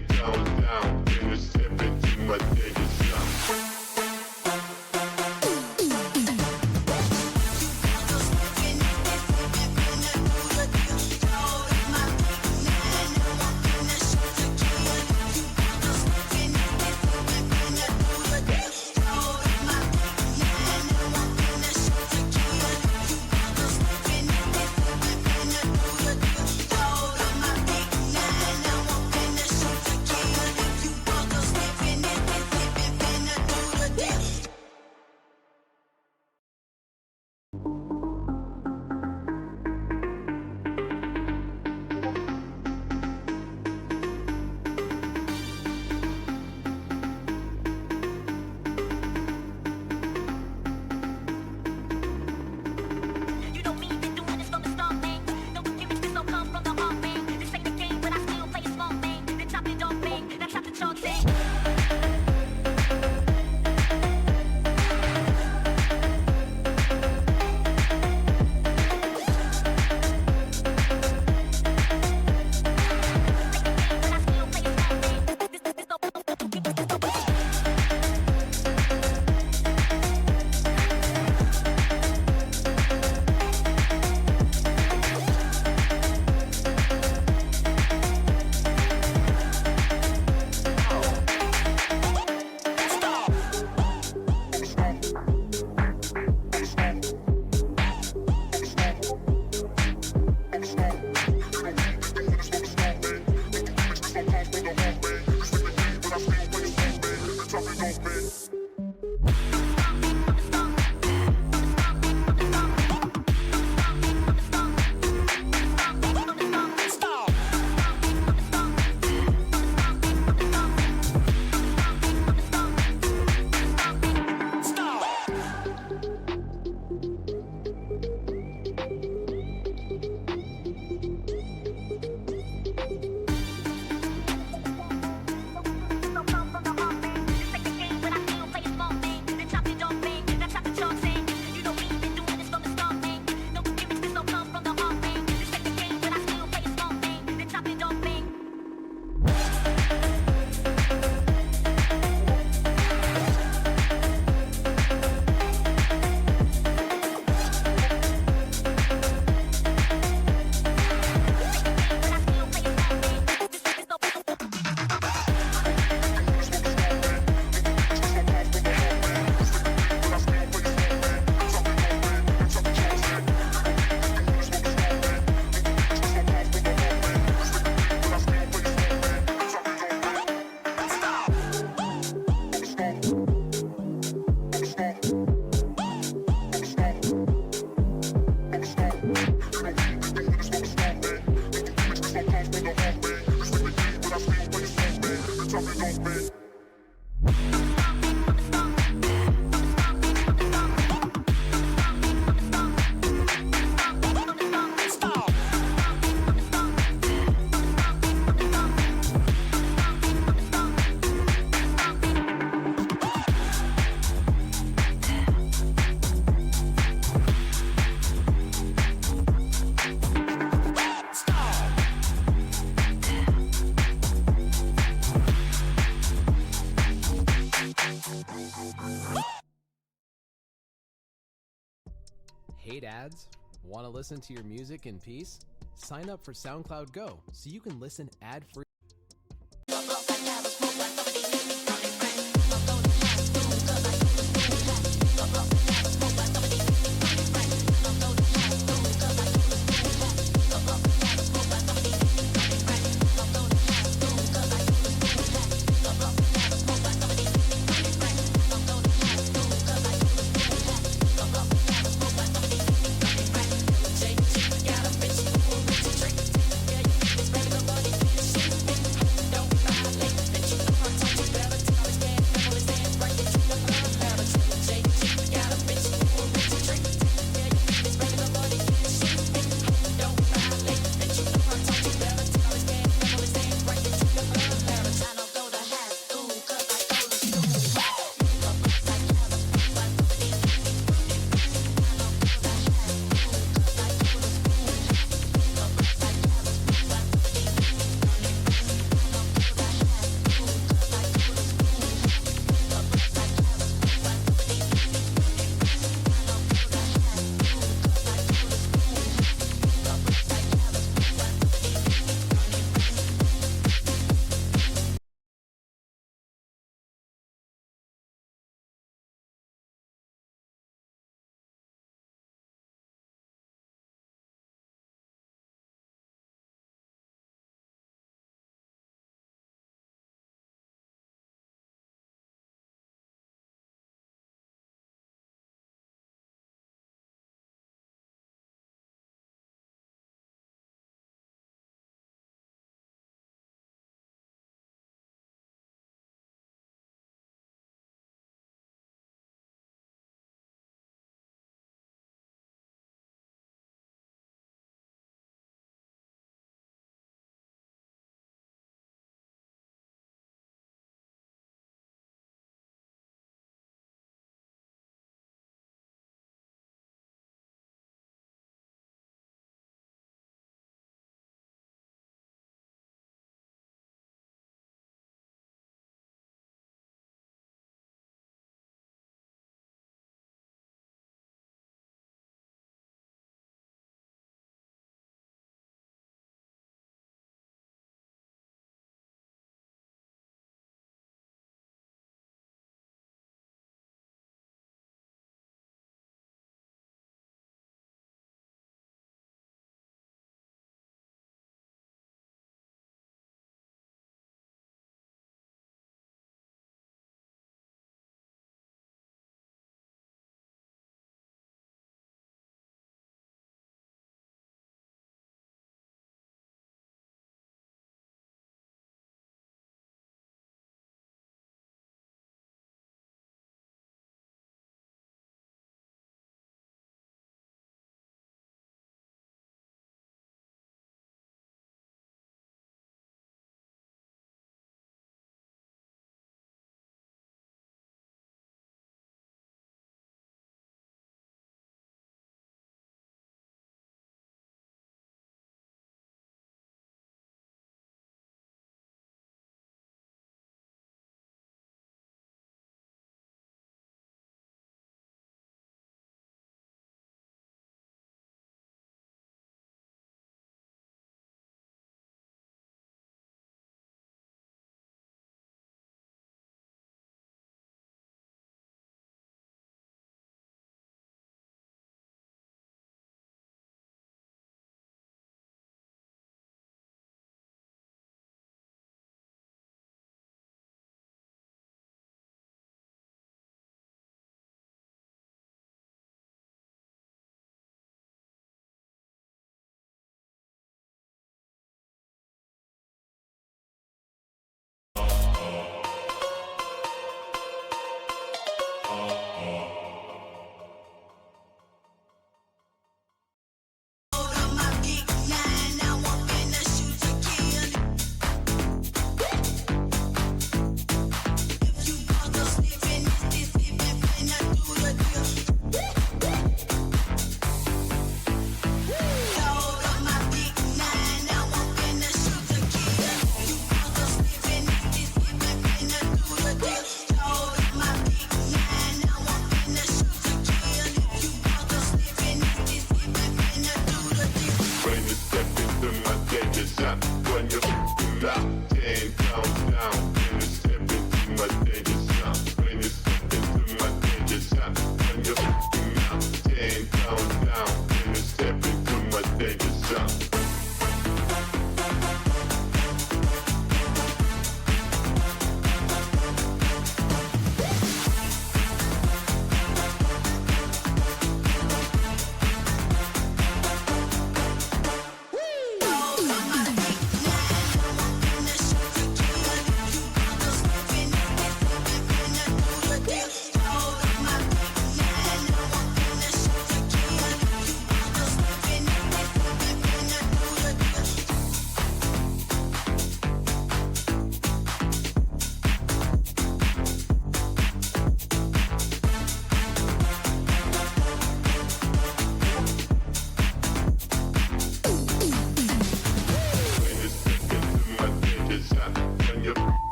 getting down, and it's stepping to my daily sound. Hate ads? Want to listen to your music in peace? Sign up for SoundCloud Go so you can listen ad-free. Got a bitch, yeah, you bitch, ready to go, buddy, shit.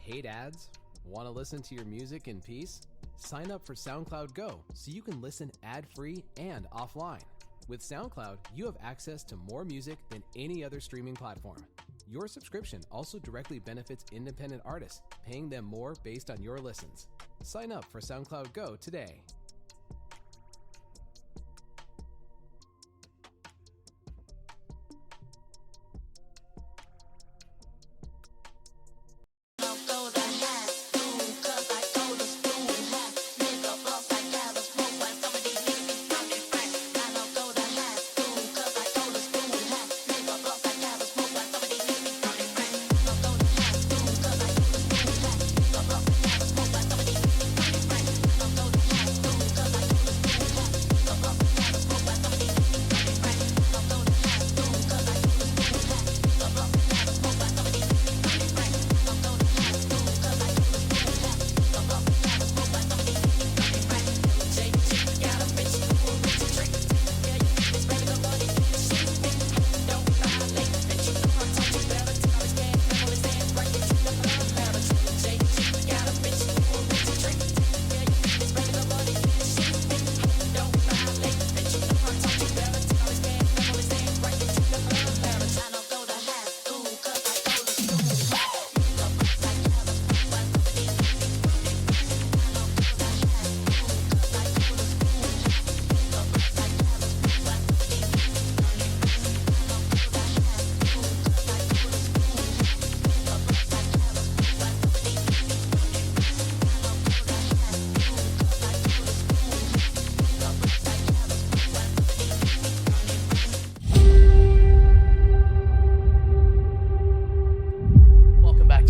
Hate ads? Want to listen to your music in peace? Sign up for SoundCloud Go so you can listen ad-free and offline. With SoundCloud, you have access to more music than any other streaming platform. Your subscription also directly benefits independent artists, paying them more based on your listens. Sign up for SoundCloud Go today.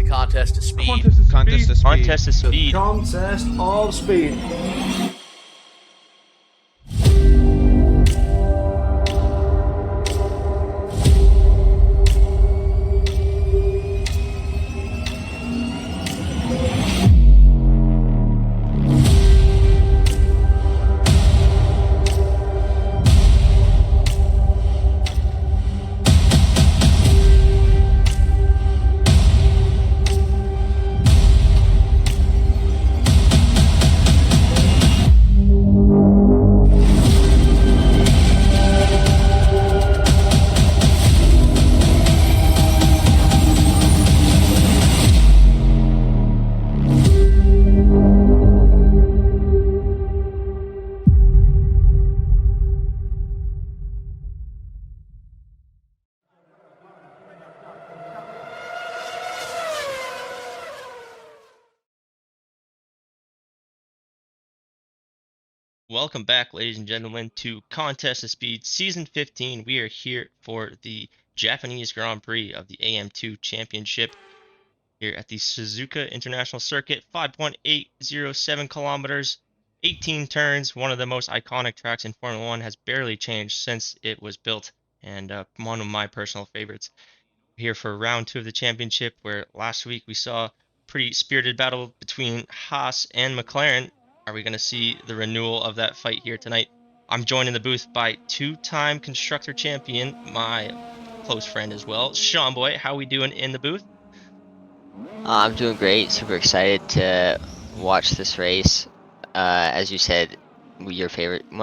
Contest to speed. Contest to speed. Contest to speed. Contest of speed. Welcome back, ladies and gentlemen, to Contest to Speed Season 15. We are here for the Japanese Grand Prix of the AM2 Championship here at the Suzuka International Circuit. 5.807 kilometers, 18 turns. One of the most iconic tracks in Formula One, has barely changed since it was built, and one of my personal favorites. Here for round 2 of the championship, where last week we saw a pretty spirited battle between Haas and McLaren. Are we going to see the renewal of that fight here tonight? I'm joined in the booth by two-time constructor champion, my close friend as well, Sean Boy. How we doing in the booth? I'm doing great. Super excited to watch this race. As you said, one of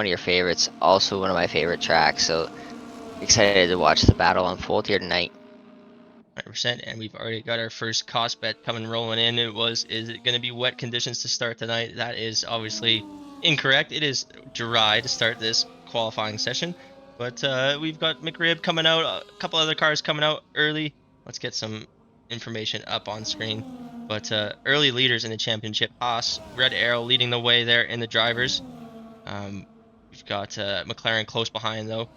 your favorites, also one of my favorite tracks. So excited to watch the battle unfold here tonight. 100%, and we've already got our first cost bet coming rolling in. Is it going to be wet conditions to start tonight? That is obviously incorrect. It is dry to start this qualifying session, but we've got McRib coming out, a couple other cars coming out early. Let's get some information up on screen. But early leaders in the championship, Haas, Red Arrow leading the way there in the drivers. We've got McLaren close behind, though.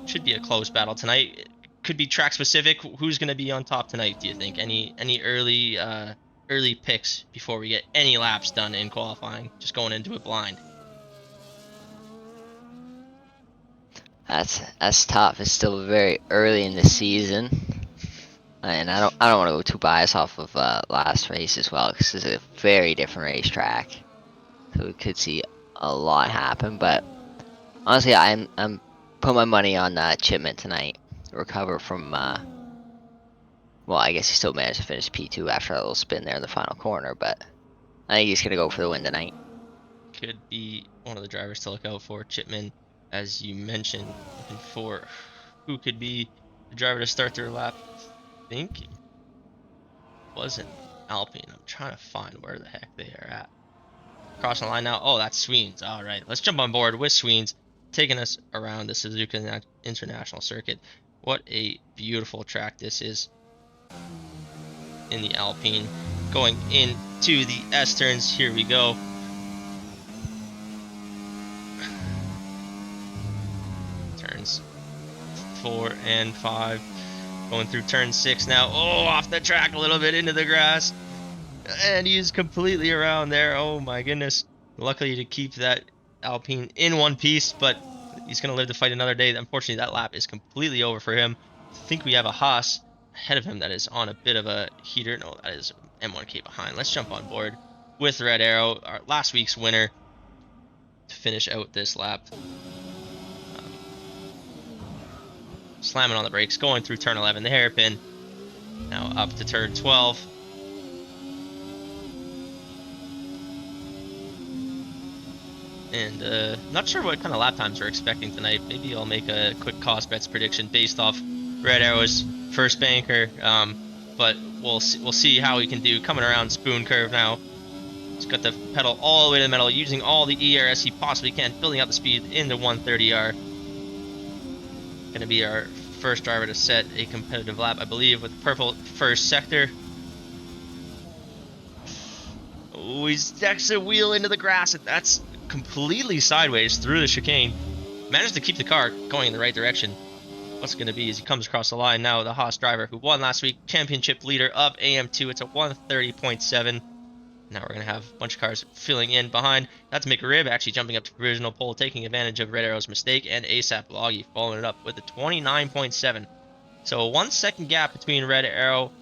Should be a close battle tonight. Could be track specific. Who's going to be on top tonight, do you think? Any early picks before we get any laps done in qualifying? Just going into it blind. That's tough. It's still very early in the season, and I don't want to go too biased off of last race as well, because it's a very different racetrack, so we could see a lot happen. But honestly, I'm putting my money on Chipman tonight to recover from Well, I guess he still managed to finish P2 after that little spin there in the final corner, but I think he's gonna go for the win tonight. Could be one of the drivers to look out for. Chipman, as you mentioned, looking for who could be the driver to start their lap. I think it was an Alpine. I'm trying to find where the heck they are at. Crossing the line now. Oh, that's Sweens. All right, let's jump on board with Sweens, taking us around the Suzuka International Circuit. What a beautiful track this is in the Alpine. Going into the S turns. Here we go. Turns 4 and 5. Going through turn 6 now. Oh, off the track a little bit into the grass. And he's completely around there. Oh my goodness. Luckily to keep that Alpine in one piece, but he's going to live to fight another day. Unfortunately, that lap is completely over for him. I think we have a Haas ahead of him that is on a bit of a heater. No, that is M1K behind. Let's jump on board with Red Arrow, our last week's winner, to finish out this lap. Slamming on the brakes, going through turn 11, the hairpin. Now up to turn 12. And not sure what kind of lap times we're expecting tonight. Maybe I'll make a quick cost bets prediction based off Red Arrow's first banker. But we'll see how he can do coming around spoon curve now. He's got the pedal all the way to the metal, using all the ERS he possibly can, building up the speed into 130R. Gonna be our first driver to set a competitive lap, I believe, with purple first sector. Oh, he's actually wheel into the grass, and that's completely sideways through the chicane. Managed to keep the car going in the right direction. What's going to be as he comes across the line now, the Haas driver who won last week, championship leader of AM2. It's a 130.7. Now we're going to have a bunch of cars filling in behind. That's McRib actually jumping up to provisional pole, taking advantage of Red Arrow's mistake, and ASAP Loggy following it up with a 29.7. So a 1 second gap between Red Arrow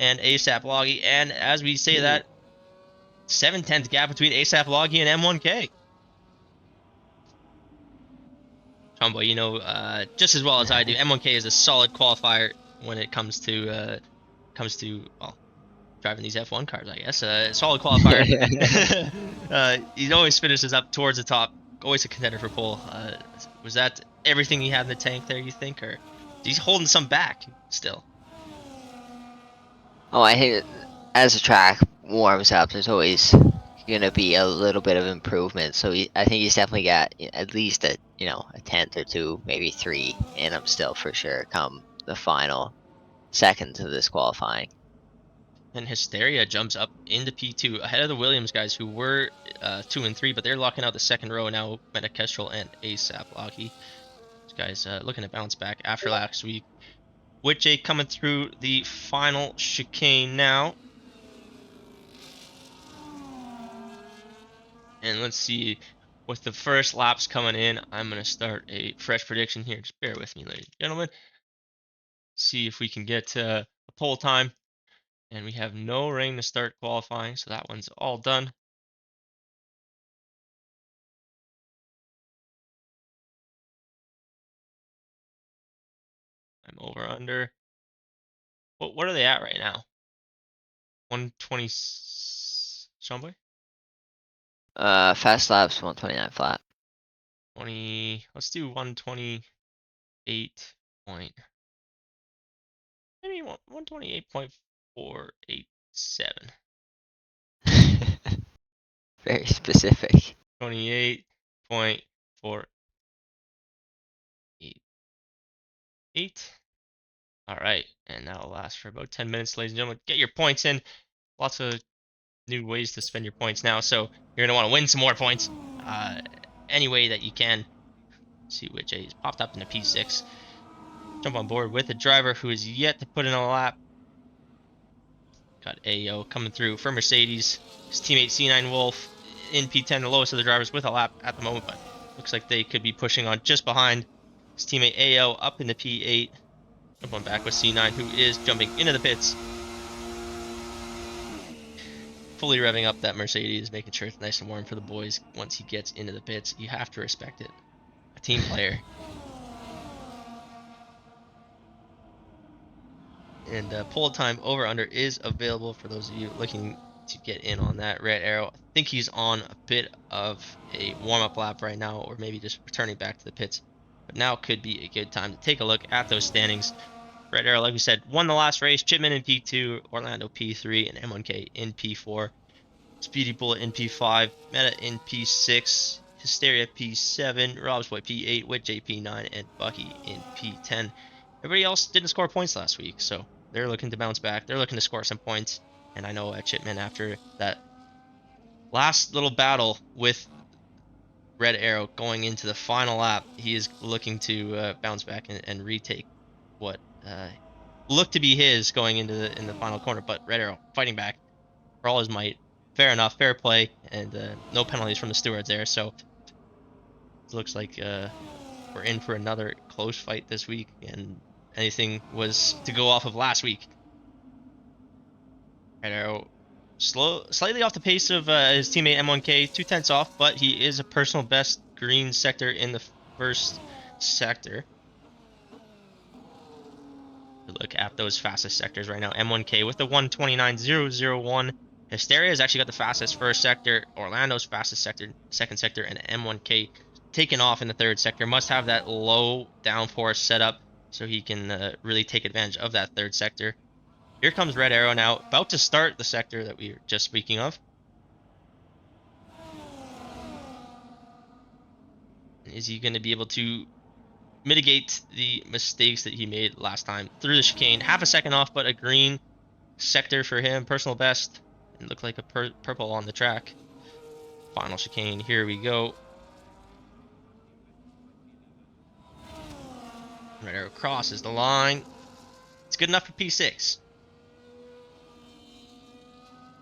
and ASAP Loggy, and as we say that, 7/10 gap between ASAP Loggy and M1K. Tomboy, you know just as well as I do, M1K is a solid qualifier when it comes to well, driving these F1 cars, I guess. Solid qualifier. He always finishes up towards the top. Always a contender for pole. Was that everything he had in the tank there, you think, or he's holding some back still? Oh, I think as the track warms up, there's always gonna be a little bit of improvement. So I think he's definitely got at least a tenth or two, maybe three in him still for sure. Come the final seconds of this qualifying. And Hysteria jumps up into P2 ahead of the Williams guys who were 2 and 3, but they're locking out the second row now. Meta Kestrel and ASAP Locky. These guys looking to bounce back after last week. Witch coming through the final chicane now. And let's see, with the first laps coming in, I'm going to start a fresh prediction here. Just bear with me, ladies and gentlemen. See if we can get a pole time. And we have no rain to start qualifying, so that one's all done. I'm over under. What are they at right now? 120. Sean Boy? Fast laps 129 flat. 20. Let's do 128 point. Maybe 128.487. Very specific. 28.488. All right, and that'll last for about 10 minutes, ladies and gentlemen. Get your points in. Lots of new ways to spend your points now, so you're gonna want to win some more points. Any way that you can. See which A's popped up in the P6. Jump on board with a driver who is yet to put in a lap. Got AO coming through for Mercedes. His teammate C9 Wolf in P10, the lowest of the drivers with a lap at the moment, but looks like they could be pushing on just behind. His teammate AO up in the P8. Jump on back with C9, who is jumping into the pits. Fully revving up that Mercedes, making sure it's nice and warm for the boys once he gets into the pits. You have to respect it. A team player. And pull time over under is available for those of you looking to get in on that. Red Arrow, I think he's on a bit of a warm-up lap right now, or maybe just returning back to the pits. But now could be a good time to take a look at those standings. Red Arrow, like we said, won the last race. Chipman in P2, Orlando P3, and M1K in P4. Speedy Bullet in P5, Meta in P6, Hysteria P7, Rob's Boy P8, with JP9, and Bucky in P10. Everybody else didn't score points last week, so they're looking to bounce back. They're looking to score some points. And I know Chipman, after that last little battle with Red Arrow going into the final lap, he is looking to bounce back and retake what looked to be his going into the final corner. But Red Arrow fighting back for all his might. Fair enough, fair play, and no penalties from the stewards there. So it looks like we're in for another close fight this week, and anything was to go off of last week. Red Arrow slightly off the pace of his teammate M1K, 2/10 off, but he is a personal best green sector in the first sector. Look at those fastest sectors right now. M1K with the 1:29.001. Hysteria has actually got the fastest first sector, Orlando's fastest sector, second sector, and M1K taken off in the third sector. Must have that low downforce set up so he can really take advantage of that third sector. Here comes Red Arrow now, about to start the sector that we were just speaking of. Is he going to be able to mitigate the mistakes that he made last time through the chicane? Half a second off, but a green sector for him, personal best. It looked like a purple on the track. Final chicane, here we go. Red Arrow crosses the line. It's good enough for P6.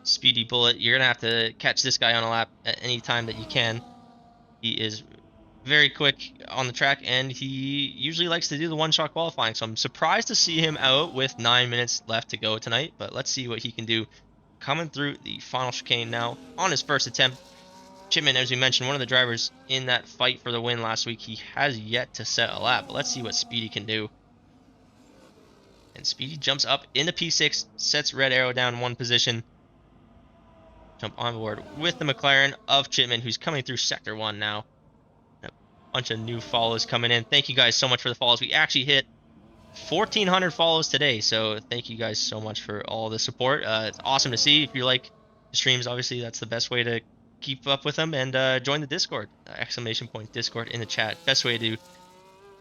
Speedy Bullet, you're gonna have to catch this guy on a lap at any time that you can. He is very quick on the track, and he usually likes to do the one-shot qualifying, so I'm surprised to see him out with 9 minutes left to go tonight, but let's see what he can do. Coming through the final chicane now on his first attempt. Chipman, as we mentioned, one of the drivers in that fight for the win last week, he has yet to set a lap, but let's see what Speedy can do. And Speedy jumps up into P6, sets Red Arrow down one position. Jump on board with the McLaren of Chipman, who's coming through Sector 1 now. A bunch of new follows coming in. Thank you guys so much for the follows. We actually hit 1,400 follows today, so thank you guys so much for all the support. It's awesome to see. If you like the streams, obviously that's the best way to keep up with them, and join the Discord. Exclamation point Discord in the chat. Best way to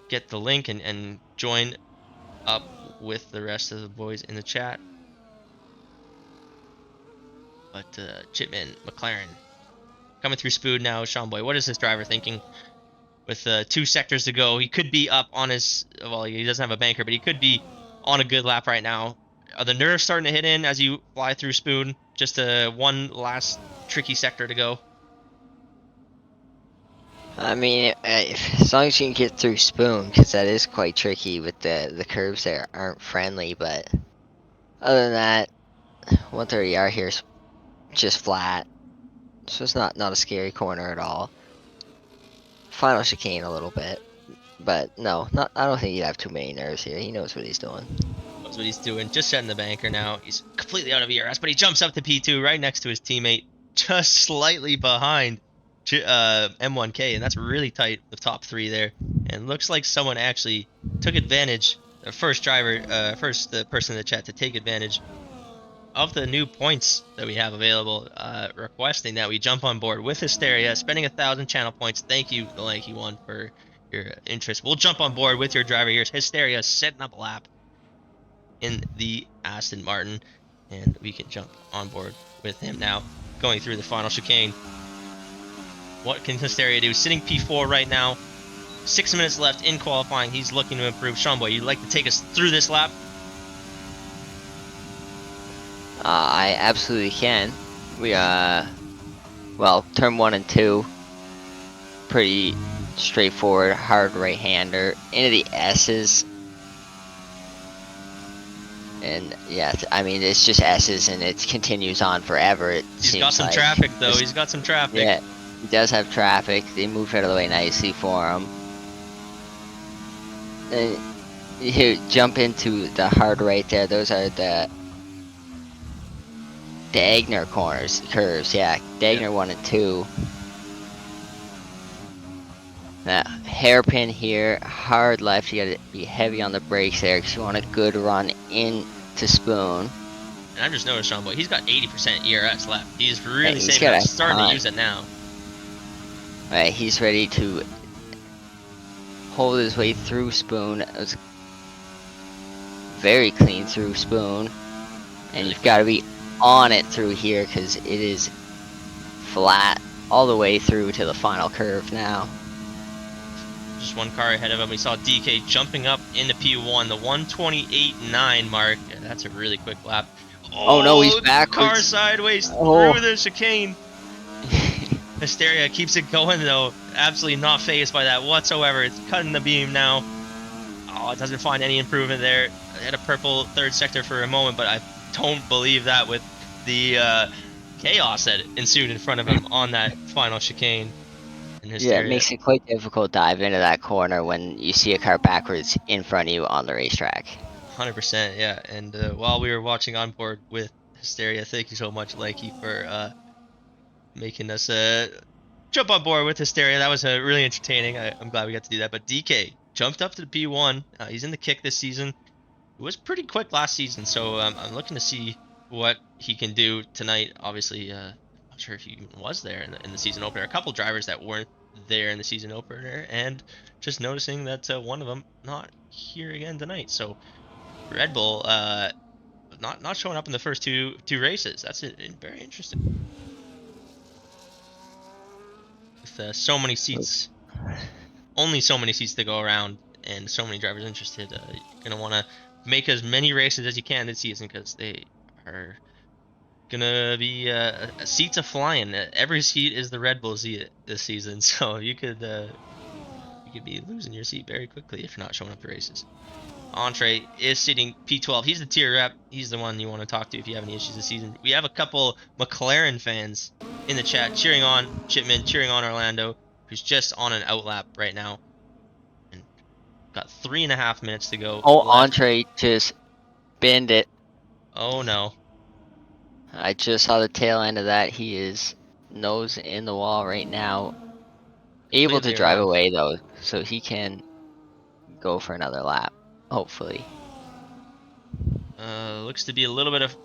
get the link and join up with the rest of the boys in the chat. But Chipman, McLaren, coming through Spood now. Sean Boy, what is this driver thinking? With 2 sectors to go, he could be up on his, well, he doesn't have a banker, but he could be on a good lap right now. Are the nerves starting to hit in as you fly through Spoon? Just one last tricky sector to go. I mean, as long as you can get through Spoon, because that is quite tricky with the curves there aren't friendly, but other than that, 130R here is just flat, so it's not a scary corner at all. Final chicane a little bit, but no, I don't think he'd have too many nerves here. He knows what he's doing. Knows what he's doing. Just setting the banker now. He's completely out of ERS, but he jumps up to P2 right next to his teammate, just slightly behind M1K, and that's really tight, the top 3 there. And looks like someone actually took advantage, the first person in the chat to take advantage of the new points that we have available, requesting that we jump on board with Hysteria, spending 1,000 channel points. Thank you, the Lanky One, for your interest. We'll jump on board with your driver here. Hysteria setting up a lap in the Aston Martin, and we can jump on board with him now, going through the final chicane. What can Hysteria do? Sitting P4 right now. 6 minutes left in qualifying. He's looking to improve. Sean Boy, you'd like to take us through this lap? I absolutely can. We well, turn 1 and 2, pretty straightforward, hard right-hander into the S's, and yeah, I mean it's just S's and it continues on forever. He's got some traffic though. He's got some traffic. Yeah, he does have traffic. They move out of the way nicely for him. And you jump into the hard right there. Those are the Dagner curves. Yeah, Dagner Yep. 1 and 2. That hairpin here, hard left. You gotta be heavy on the brakes there because you want a good run in to Spoon. And I've just noticed, Sean Boy, he's got 80% ERS left. He's Yeah, really he's saving got up, a starting to ton. use it now. Right, he's ready to hold his way through Spoon. It was very clean through Spoon. And Really you've got to clean. be on it through here because it is flat all the way through to the final curve now. Just one car ahead of him. We saw DK jumping up into P1, the 128.9 mark. Yeah, that's a really quick lap. Oh no, he's Oh, car backwards. sideways Oh. through the chicane. Hysteria keeps it going though. Absolutely not phased by that whatsoever. It's cutting the beam now. Oh, it doesn't find any improvement there. I had a purple third sector for a moment, but I don't believe that with the chaos that ensued in front of him on that final chicane. And Yeah, it Hysteria, makes it quite difficult to dive into that corner when you see a car backwards in front of you on the racetrack. 100%, yeah. And while we were watching on board with Hysteria, thank you so much, Likey, for making us jump on board with Hysteria. That was really entertaining. I'm glad we got to do that. But DK jumped up to the P1. He's in the kick this season. It was pretty quick last season, so I'm looking to see what he can do tonight. Obviously, I'm not sure if he even was there in the season opener. A couple drivers that weren't there in the season opener, and just noticing that one of them not here again tonight. So Red Bull not showing up in the first two races. That's very interesting. With so many seats, only so many seats to go around, and so many drivers interested, you're gonna want to make as many races as you can this season because they are gonna be seats a flying. Every seat is the Red Bull seat this season, so you could be losing your seat very quickly if you're not showing up to races. Entree is sitting P12. He's the tier rep. He's the one you want to talk to if you have any issues this season. We have a couple McLaren fans in the chat cheering on Chipman, cheering on Orlando, who's just on an outlap right now. And got 3.5 minutes to go Oh, left. Entree just binned it. Oh no. I just saw the tail end of that. He is nose in the wall right now. Able to Completely drive around. away though, so he can go for another lap, hopefully. Looks to be a little bit of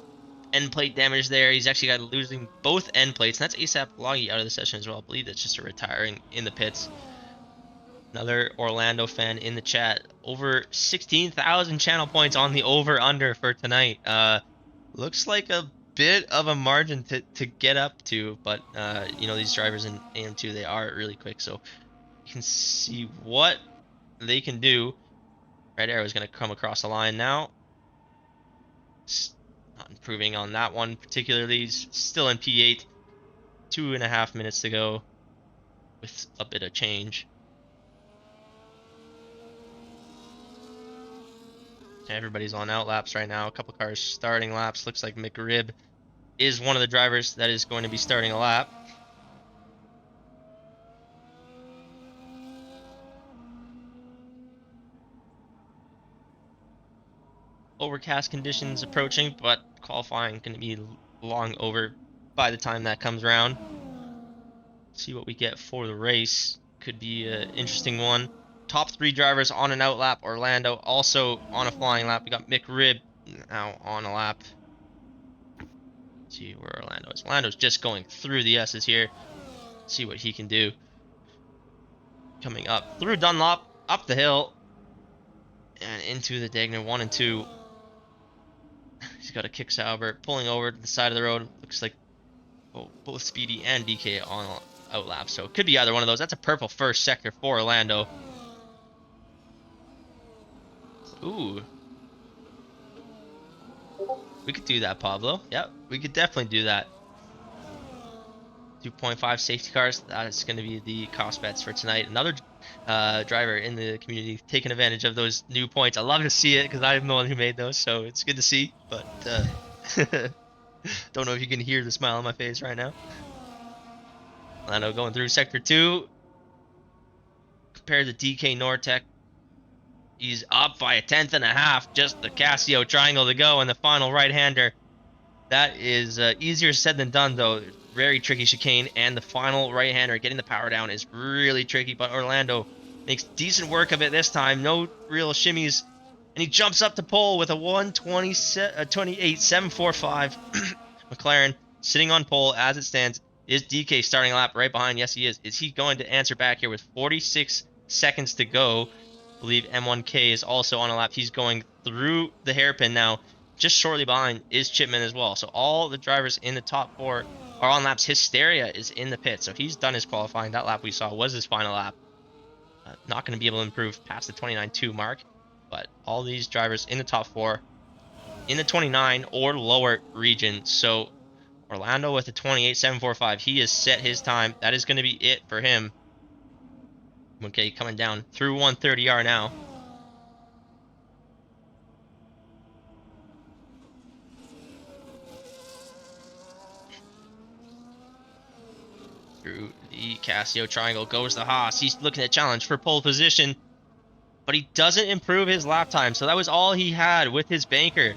end plate damage there. He's actually got losing both end plates. And that's ASAP Loggy out of the session as well. I believe that's just a retiring in the pits. Another Orlando fan in the chat. Over 16,000 channel points on the over-under for tonight. Looks like a bit of a margin to get up to, but these drivers in AM2, they are really quick, so you can see what they can do. Red arrow is going to come across the line now. Not improving on that one particularly. He's still in P8. 2.5 minutes to go with a bit of change. Everybody's on out laps right now. A couple cars starting laps. Looks like McRib is one of the drivers that is going to be starting a lap. Overcast conditions approaching, but qualifying going to be long over by the time that comes around. See what we get for the race. Could be an interesting one. Top three drivers on an out lap. Orlando also on a flying lap. We got McRib now on a lap. See where Orlando is. Orlando's just going through the S's here. See what he can do. Coming up through Dunlop, up the hill, and into the Dagner 1 and 2. He's got a kick Sauber, pulling over to the side of the road. Looks like both Speedy and DK on outlap, so it could be either one of those. That's a purple first sector for Orlando. Ooh. We could do that, Pablo. Yep, we could definitely do that. 2.5 safety cars. That is going to be the cost bets for tonight. Another driver in the community taking advantage of those new points. I love to see it because I'm the one who made those, so it's good to see. But don't know if you can hear the smile on my face right now. Lando going through sector 2. Compared to DK Nortec. He's up by a 10.5. Just the Casio triangle to go, and the final right-hander. That is easier said than done, though. Very tricky chicane, and the final right-hander getting the power down is really tricky, but Orlando makes decent work of it this time. No real shimmies, and he jumps up to pole with a 1:28.745. McLaren sitting on pole as it stands. Is DK starting a lap right behind? Yes, he is. Is he going to answer back here with 46 seconds to go? I believe M1K is also on a lap. He's going through the hairpin now. Just shortly behind is Chipman as well. So all the drivers in the top 4 are on laps. Hysteria is in the pit, so he's done his qualifying. That lap we saw was his final lap. Not going to be able to improve past the 29.2 mark, but all these drivers in the top 4 in the 29 or lower region. So Orlando with a 28.745. He has set his time. That is going to be it for him. Okay, coming down through 130R now. Through the Casio triangle goes the Haas. He's looking at challenge for pole position, but he doesn't improve his lap time. So that was all he had with his banker.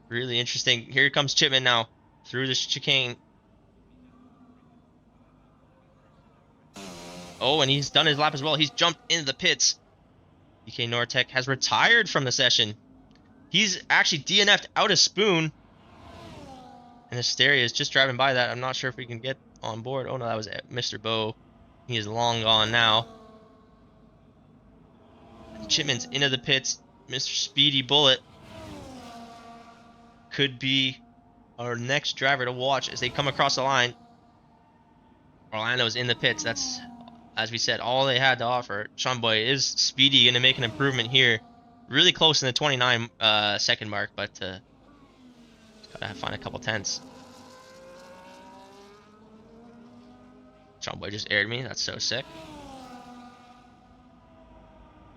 Really interesting. Here comes Chipman now through the chicane. Oh, and he's done his lap as well. He's jumped into the pits. DK Nortec has retired from the session. He's actually DNF'd out of Spoon. And Hysteria is just driving by that. I'm not sure if we can get on board. Oh no, that was Mr. Bow. He is long gone now. And Chipman's into the pits. Mr. Speedy Bullet could be our next driver to watch as they come across the line. Orlando's in the pits. That's, as we said, all they had to offer. Chumboy is Speedy going to make an improvement here. Really close in the 29 second mark, but gotta find a couple tenths. Chumboy just aired me. That's so sick.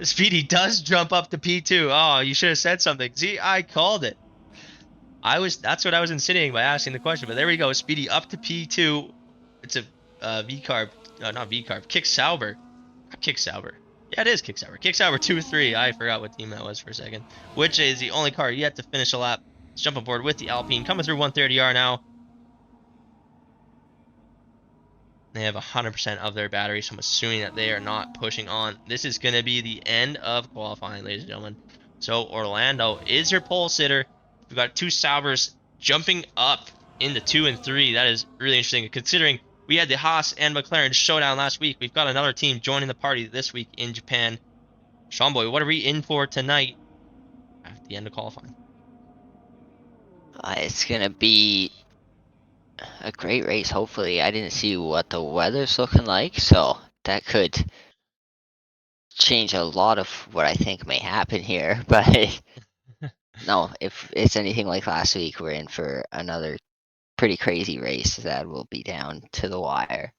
Speedy does jump up to P2. Oh, you should have said something. See, I called it. That's what I was insinuating by asking the question. But there we go. Speedy up to P2. It's a V-carb. No, not V-carb. Kick Sauber. Not Kick Sauber. Yeah, it is Kick Sauber. Kick Sauber 2-3. I forgot what team that was for a second. Which is the only car yet to finish a lap. Let's jump aboard with the Alpine. Coming through 130R now. They have 100% of their battery, so I'm assuming that they are not pushing on. This is going to be the end of qualifying, ladies and gentlemen. So Orlando is your pole sitter. We've got 2 Saubers jumping up into 2 and 3. That is really interesting, considering we had the Haas and McLaren showdown last week. We've got another team joining the party this week in Japan. Sean Boy, what are we in for tonight at the end of qualifying? It's going to be a great race, hopefully. I didn't see what the weather's looking like, so that could change a lot of what I think may happen here. But no, if it's anything like last week, we're in for another pretty crazy race that will be down to the wire.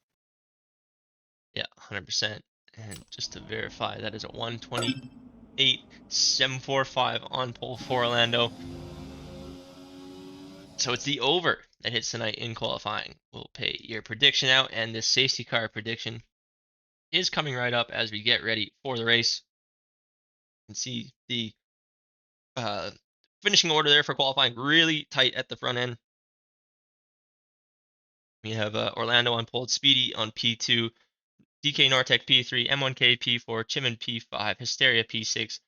Yeah, 100%. And just to verify, that is a 1:28.745 on pole for Orlando. So it's the over that hits tonight in qualifying. We'll pay your prediction out, and the safety car prediction is coming right up as we get ready for the race. You can see the finishing order there for qualifying really tight at the front end. We have Orlando on pole, Speedy on P2, DK Nortec P3, M1K P4, Chimman P5, Hysteria P6,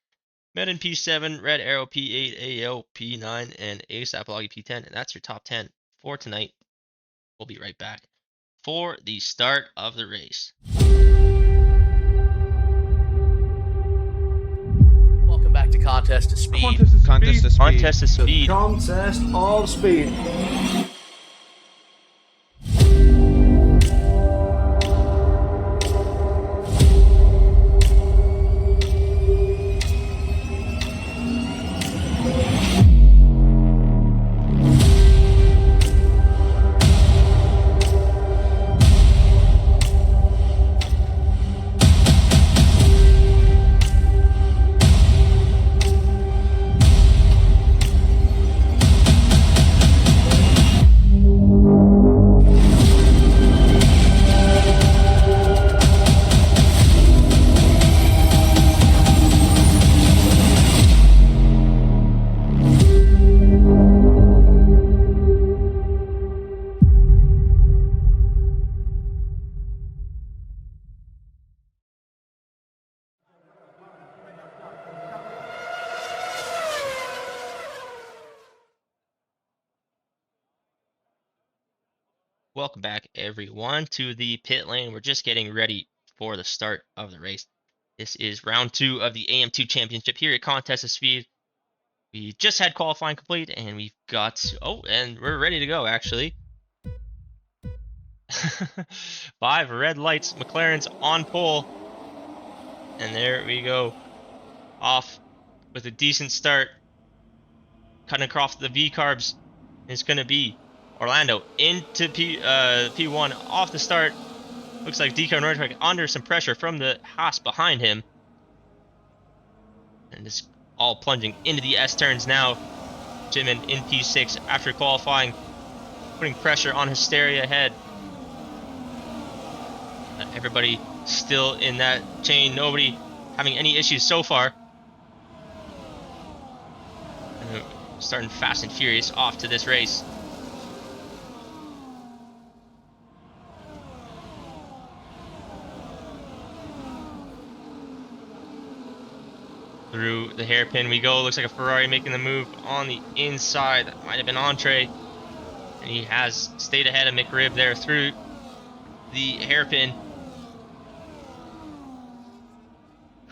Medin P7, Red Arrow P8, AO P9, and Ace Apology P10. And that's your top 10 for tonight. We'll be right back for the start of the race. Welcome back to Contest to Speed. Contest to speed. Contest of speed. Contest of speed. Welcome back, everyone, to the pit lane. We're just getting ready for the start of the race. This is round 2 of the AM2 championship here at Contest of Speed. We just had qualifying complete, and we've got... Oh, and we're ready to go, actually. 5 red lights. McLaren's on pole. And there we go. Off with a decent start. Cutting across the V-carbs. It's going to be Orlando into P1 off the start. Looks like DK Nordic under some pressure from the Haas behind him. And this all plunging into the S turns now. Jimin in P6 after qualifying, putting pressure on Hysteria ahead. Everybody still in that chain. Nobody having any issues so far. And starting fast and furious off to this race. Through the hairpin we go. Looks like a Ferrari making the move on the inside. That might have been Entree. And he has stayed ahead of McRib there through the hairpin.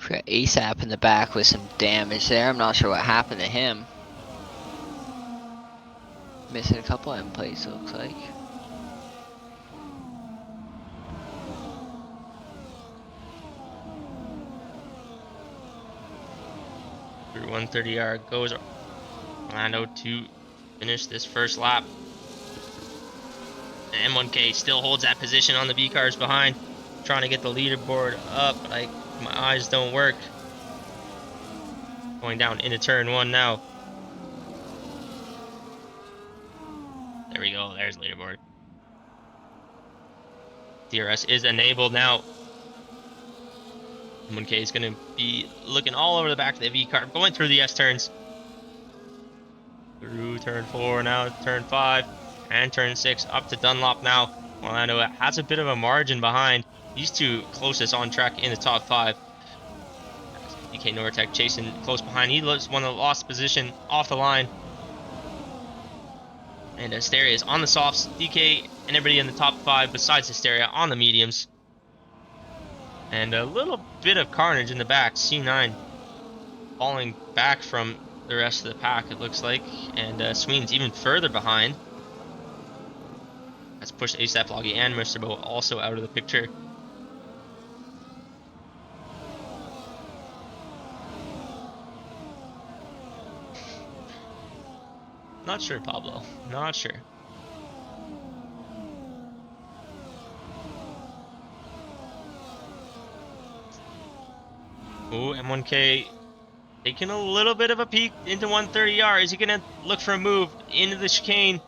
We got ASAP in the back with some damage there. I'm not sure what happened to him. Missing a couple end plates, it looks like. Through 130R goes Orlando to finish this first lap. And M1K still holds that position on the V cars behind, trying to get the leaderboard up. Like, my eyes don't work. Going down into turn 1 now. There we go. There's the leaderboard. DRS is enabled now. M1K is going to be looking all over the back of the V car, going through the S turns. Through turn 4 now, turn 5, and turn 6 up to Dunlop now. Orlando has a bit of a margin behind. These two closest on track in the top 5. DK Nortec chasing close behind. He looks one of the lost position off the line. And Hysteria is on the softs. DK and everybody in the top 5 besides Hysteria on the mediums. And a little bit of carnage in the back. C9 falling back from the rest of the pack, it looks like. And Sween's even further behind. That's pushed ASAP Loggy and Mr. Bo also out of the picture. Not sure, Pablo. Not sure. Ooh, M1K taking a little bit of a peek into 130R. Is he going to look for a move into the chicane?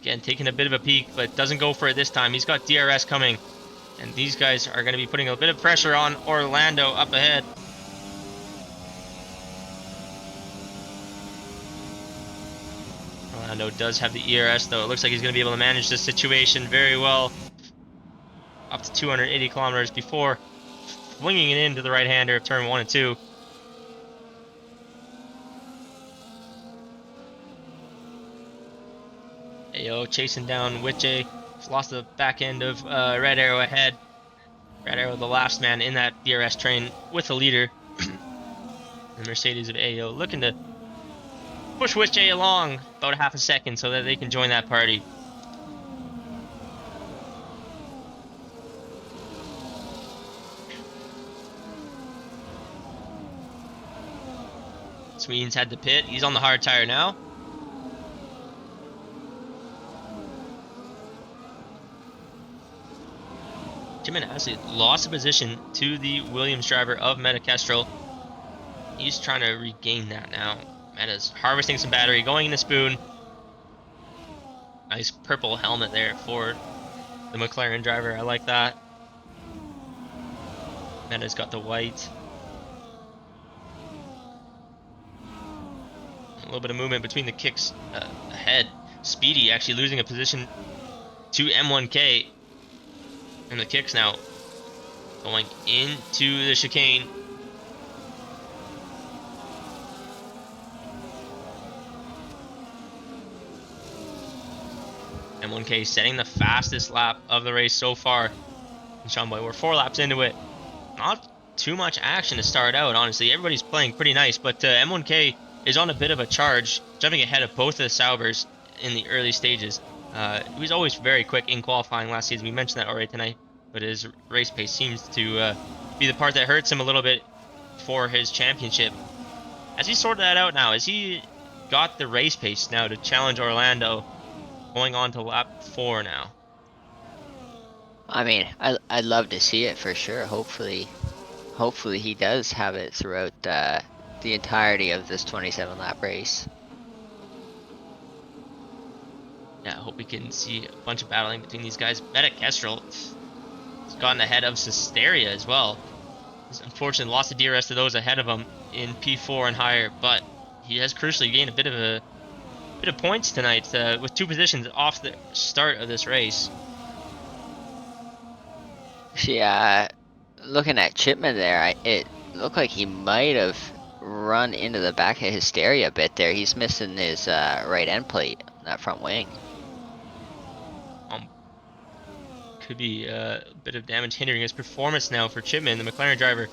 Again, taking a bit of a peek, but doesn't go for it this time. He's got DRS coming. And these guys are going to be putting a bit of pressure on Orlando up ahead. Orlando does have the ERS, though. It looks like he's going to be able to manage this situation very well. Up to 280 kilometers before swinging it into the right-hander of turn 1 and 2. Ayo chasing down Witche. He's lost the back end of Red Arrow ahead. Red Arrow, the last man in that DRS train with the leader. The Mercedes of Ayo looking to push Witche along about half a second so that they can join that party. Sween's had to pit. He's on the hard tire now. Jimin actually lost a position to the Williams driver of Meta Kestrel. He's trying to regain that now. Meta's harvesting some battery, going into Spoon. Nice purple helmet there for the McLaren driver. I like that. Meta's got the white. A little bit of movement between the kicks ahead. Speedy actually losing a position to M1K. And the kicks now going into the chicane. M1K setting the fastest lap of the race so far. And Sean Boy, we're 4 laps into it. Not too much action to start out, honestly. Everybody's playing pretty nice, but M1K is on a bit of a charge, jumping ahead of both of the Saubers in the early stages. He was always very quick in qualifying last season. We mentioned that already tonight, but his race pace seems to be the part that hurts him a little bit for his championship. Has he sorted that out now? Has he got the race pace now to challenge Orlando going on to lap 4 now? I mean, I'd love to see it for sure. Hopefully he does have it throughout the entirety of this 27 lap race. Yeah, I hope we can see a bunch of battling between these guys. Meta Kestrel has gotten ahead of Cisteria as well. He's unfortunately lost the DRS to those ahead of him in P4 and higher, but he has crucially gained a bit of points tonight with 2 positions off the start of this race. Yeah, looking at Chipman there, it looked like he might have run into the back of Hysteria a bit there. He's missing his right end plate, that front wing. Could be a bit of damage hindering his performance now for Chipman. The McLaren driver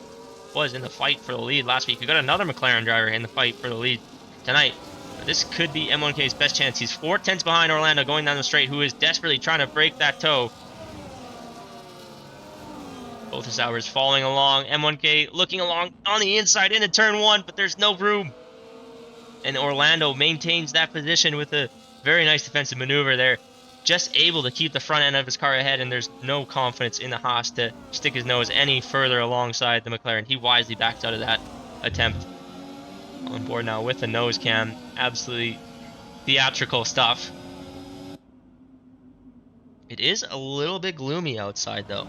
was in the fight for the lead last week. We got another McLaren driver in the fight for the lead tonight. But this could be M1K's best chance. He's 4 tenths behind Orlando going down the straight, who is desperately trying to break that toe. Both his hours falling along. M1K looking along on the inside into turn 1, but there's no room. And Orlando maintains that position with a very nice defensive maneuver there. Just able to keep the front end of his car ahead, and there's no confidence in the Haas to stick his nose any further alongside the McLaren. He wisely backed out of that attempt. On board now with the nose cam. Absolutely theatrical stuff. It is a little bit gloomy outside, though.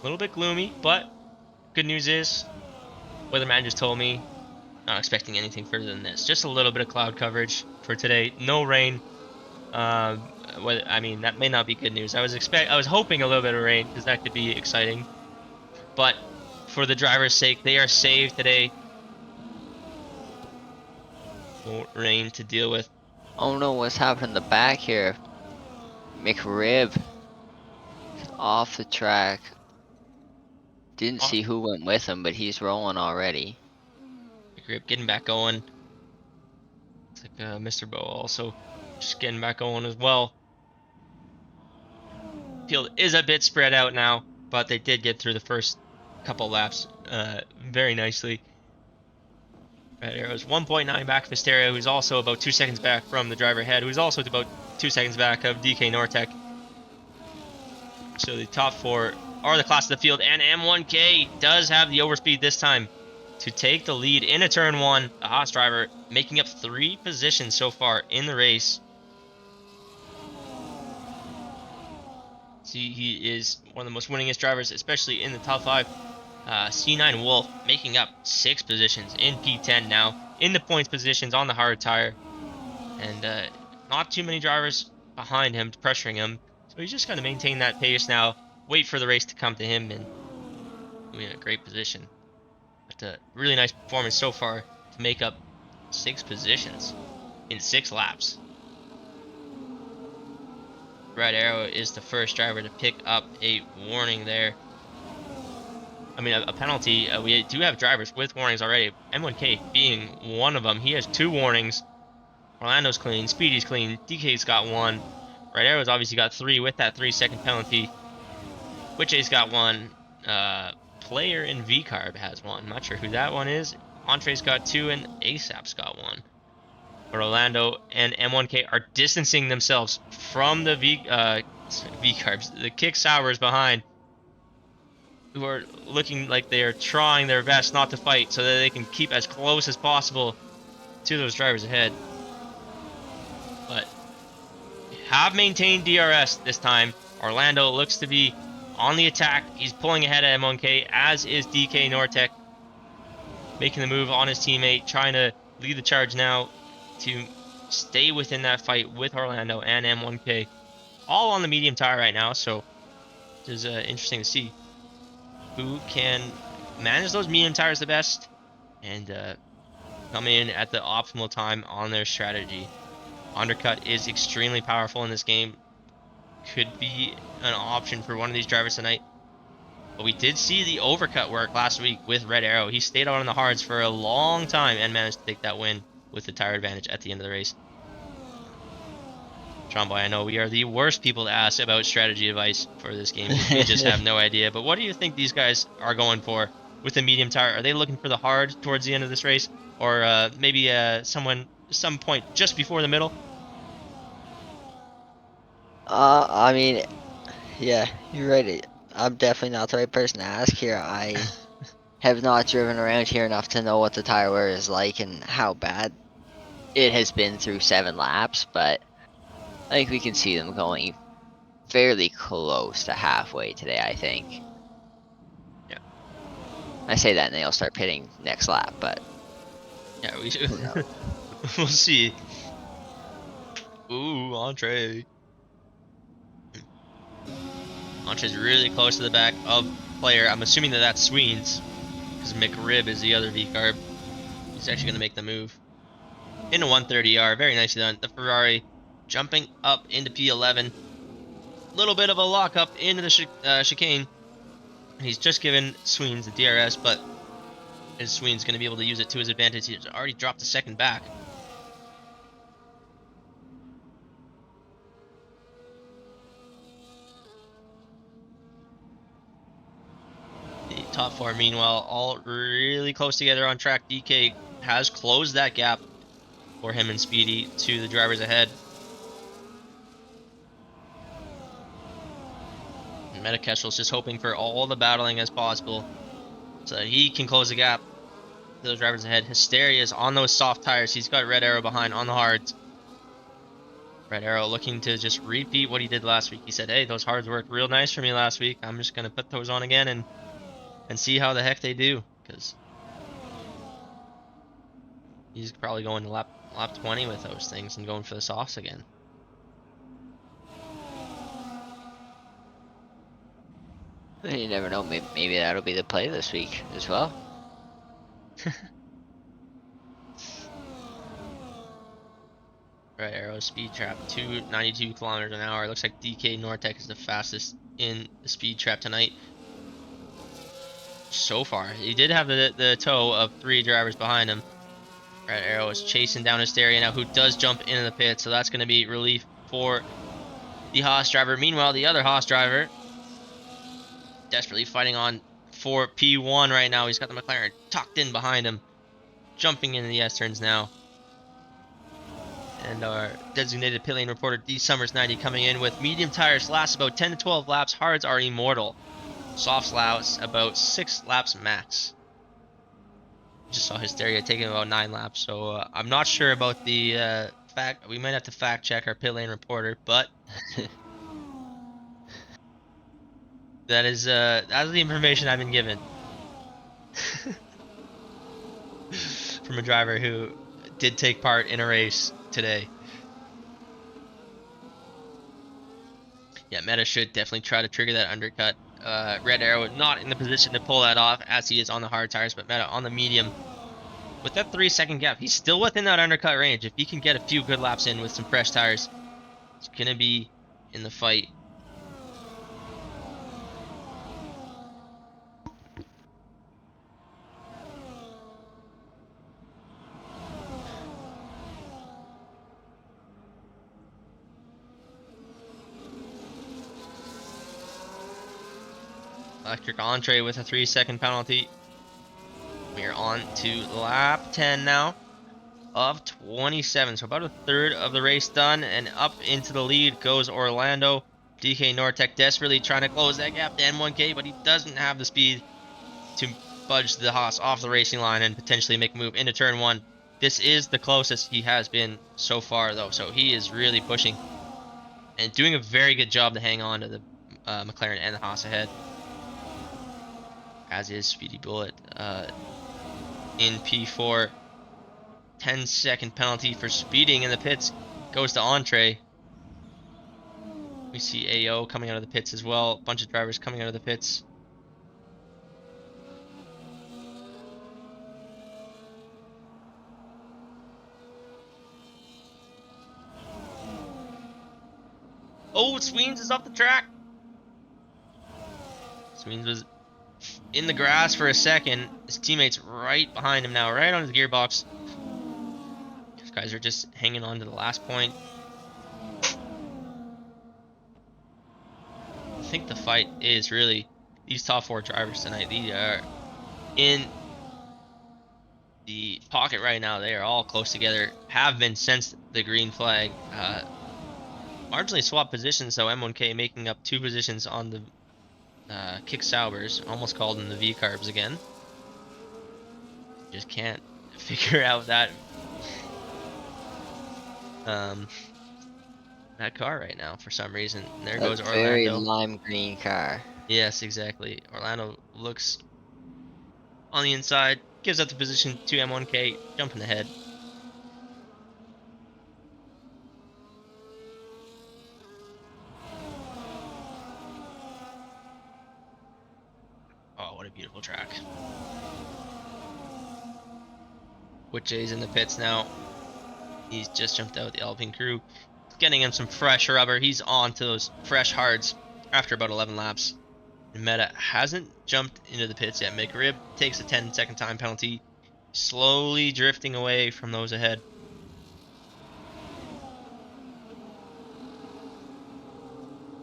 A little bit gloomy, but good news is, weatherman just told me, not expecting anything further than this. Just a little bit of cloud coverage for today. No rain. I mean, that may not be good news. I was hoping a little bit of rain because that could be exciting. But for the driver's sake, they are saved today. No rain to deal with. Oh no, what's happening in the back here? McRib off the track. Didn't see who went with him, but he's rolling already. Grip getting back going. Looks like Mr. Bo also just getting back going as well. Field is a bit spread out now, but they did get through the first couple laps very nicely. Red Arrow's 1.9 back of Hysteria, who's also about 2 seconds back from the driver ahead, who's also about 2 seconds back of DK Nortec. So the top 4 are the class of the field, and M1K does have the overspeed this time to take the lead in a turn 1. The Haas driver making up 3 positions so far in the race. See, he is one of the most winningest drivers, especially in the top 5. C9 Wolf making up 6 positions in P10 now, in the points positions on the hard tire. And not too many drivers behind him pressuring him. So he's just going to maintain that pace now, wait for the race to come to him, and be in a great position. But a really nice performance so far to make up 6 positions in 6 laps. Red Arrow is the first driver to pick up a warning there. I mean, a penalty. We do have drivers with warnings already. M1K being one of them. He has 2 warnings. Orlando's clean. Speedy's clean. DK's got 1. Red Arrow's obviously got 3 with that 3-second penalty. Witchay's got 1. Player in V-Carb has 1. I'm not sure who that one is. Entree's got 2, and ASAP's got 1. But Orlando and M1K are distancing themselves from the V-Carbs, the kick sours behind, who are looking like they are trying their best not to fight so that they can keep as close as possible to those drivers ahead. But have maintained DRS this time. Orlando looks to be on the attack. He's pulling ahead of M1K, as is DK Nortec, making the move on his teammate, trying to lead the charge now to stay within that fight with Orlando and M1K. All on the medium tire right now, so it is interesting to see who can manage those medium tires the best and come in at the optimal time on their strategy. Undercut is extremely powerful in this game. Could be an option for one of these drivers tonight. But we did see the overcut work last week with Red Arrow. He stayed out on the hards for a long time and managed to take that win with the tire advantage at the end of the race. Tromboy, I know we are the worst people to ask about strategy advice for this game. We just have no idea. But what do you think these guys are going for with the medium tire? Are they looking for the hard towards the end of this race? Or maybe some point just before the middle? I mean, yeah, you're right. I'm definitely not the right person to ask here. I have not driven around here enough to know what the tire wear is like and how bad it has been through 7 laps, but I think we can see them going fairly close to halfway today, I think. Yeah. I say that and they'll start pitting next lap, but Yeah, we who knows? we'll see. Ooh, Entree. Entree's really close to the back of player. I'm assuming that that's Sweens, because McRib is the other V-carb. He's actually going to make the move. Into 130R, very nicely done. The Ferrari jumping up into P11. Little bit of a lockup into the chicane. He's just given Sweens the DRS, but is Sweens going to be able to use it to his advantage? He's already dropped a second back. The top four, meanwhile, all really close together on track. DK has closed that gap for him and Speedy to the drivers ahead. Metakeshel's just hoping for all the battling as possible so that he can close the gap to those drivers ahead. Hysteria is on those soft tires. He's got Red Arrow behind on the hards. Red Arrow looking to just repeat what he did last week. He said, hey, those hards worked real nice for me last week. I'm just going to put those on again and see how the heck they do. Because he's probably going to lap 20 with those things and going for the softs again. You never know. Maybe that'll be the play this week as well. Red Arrow speed trap 292 kilometers an hour. Looks like DK Nortec is the fastest in the speed trap tonight. So far, he did have the tow of 3 drivers behind him. Red Arrow is chasing down Hysteria now, who does jump into the pit, so that's going to be relief for the Haas driver. Meanwhile, the other Haas driver desperately fighting on for P1 right now. He's got the McLaren tucked in behind him, jumping into the S-turns now. And our designated pit lane reporter, D Summers 90, coming in with medium tires last about 10 to 12 laps. Hards are immortal. Softs last about 6 laps max. Just saw Hysteria taking about 9 laps, so I'm not sure about the fact. We might have to fact check our pit lane reporter, but that's the information I've been given from a driver who did take part in a race today. Yeah, Meta should definitely try to trigger that undercut. Red Arrow not in the position to pull that off as he is on the hard tires, but Meta on the medium. With that 3-second gap, he's still within that undercut range. If he can get a few good laps in with some fresh tires, he's going to be in the fight. Electric Entree with a 3-second penalty. We are on to lap 10 now of 27. So about a third of the race done, and up into the lead goes Orlando. DK Nortec desperately trying to close that gap to N1K, but he doesn't have the speed to budge the Haas off the racing line and potentially make a move into turn 1. This is the closest he has been so far, though, so he is really pushing and doing a very good job to hang on to the McLaren and the Haas ahead. As is Speedy Bullet in P4. 10-second penalty for speeding in the pits goes to Entree. We see AO coming out of the pits as well. A bunch of drivers coming out of the pits. Oh, Sweens is off the track. Sweens was in the grass for a second. His teammate's right behind him now, right on his gearbox. These guys are just hanging on to the last point. I think the fight is really these top 4 drivers tonight. They are in the pocket right now. They are all close together. Have been since the green flag. Marginally swapped positions, so M1K making up 2 positions on the kick Saubers. Almost called them the V carbs again. Just can't figure out that that car right now for some reason. And there goes A very Orlando. lime green car. Yes, exactly. Orlando looks on the inside, gives up the position to M1K, jumping ahead. Oh, what a beautiful track. With Jay's in the pits now. He's just jumped out with the Alpine crew. Getting him some fresh rubber. He's on to those fresh hards after about 11 laps. And Meta hasn't jumped into the pits yet. McRib takes a 10-second time penalty. Slowly drifting away from those ahead.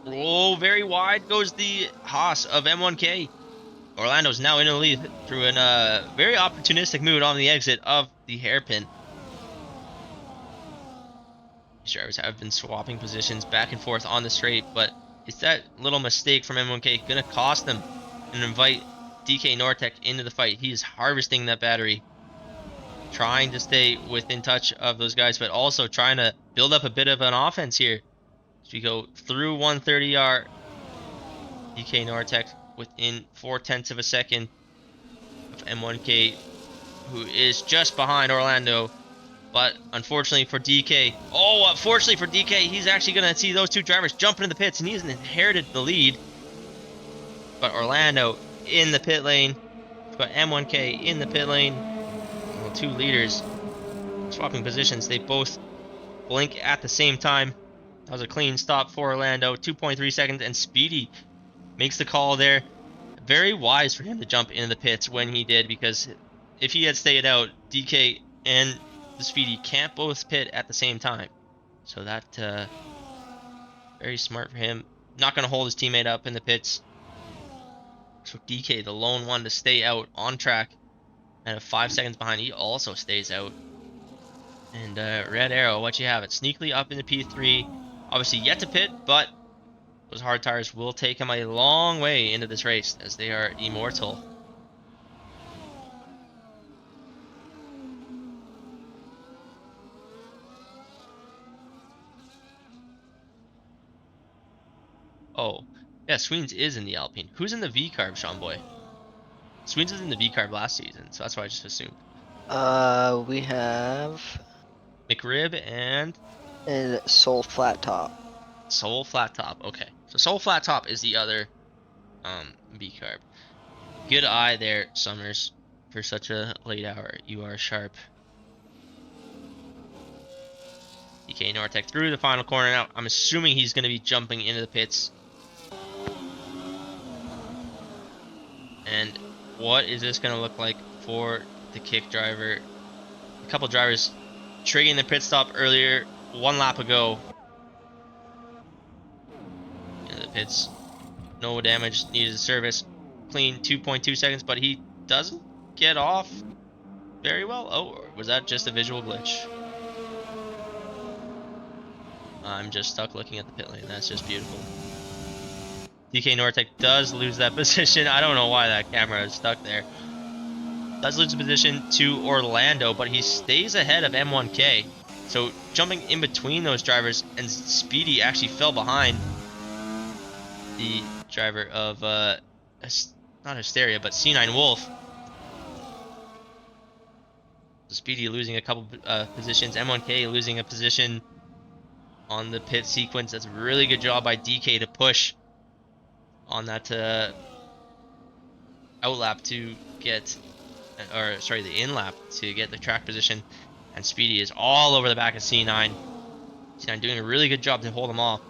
Oh, very wide goes the Haas of M1K. Orlando's now in the lead through a very opportunistic move on the exit of the hairpin. These drivers have been swapping positions back and forth on the straight, but is that little mistake from M1K going to cost them and invite DK Nortec into the fight? He is harvesting that battery, trying to stay within touch of those guys, but also trying to build up a bit of an offense here. As we go through 130R, DK Nortec within 0.4 of a second of M1K, who is just behind Orlando. But unfortunately for DK, he's actually going to see those 2 drivers jump into the pits, and he's inherited the lead. But Orlando in the pit lane. We've got M1K in the pit lane. Well, 2 leaders swapping positions. They both blink at the same time. That was a clean stop for Orlando. 2.3 seconds, and Speedy makes the call there. Very wise for him to jump into the pits when he did, because if he had stayed out, DK and the Speedy can't both pit at the same time. So that very smart for him. Not going to hold his teammate up in the pits. So DK, the lone one to stay out on track, and 5 seconds behind, he also stays out. And Red Arrow, what you have it, sneakily up into P3. Obviously yet to pit, but those hard tires will take him a long way into this race, as they are immortal. Oh, yeah, Sweens is in the Alpine. Who's in the V-Carb, Sean Boy? Sweens was in the V-Carb last season, so that's why I just assumed. We have McRib and Soul Flat Top. Soul Flat Top. Okay, so Soul Flat Top is the other V-Carb. Good eye there, Summers, for such a late hour. You are sharp. DK Nortec through the final corner now. I'm assuming he's going to be jumping into the pits. And what is this going to look like for the kick driver? A couple drivers triggering the pit stop earlier, 1 lap ago. Into the pits. No damage needed to service. Clean 2.2 seconds, but he doesn't get off very well. Oh, or was that just a visual glitch? I'm just stuck looking at the pit lane. That's just beautiful. DK Nortec does lose that position. I don't know why that camera is stuck there. Does lose the position to Orlando, but he stays ahead of M1K. So jumping in between those drivers, and Speedy actually fell behind the driver of, not Hysteria, but C9 Wolf. So Speedy losing a couple positions. M1K losing a position on the pit sequence. That's a really good job by DK to push on that outlap to get, or sorry, the in-lap to get the track position. And Speedy is all over the back of C9. C9 doing a really good job to hold him off.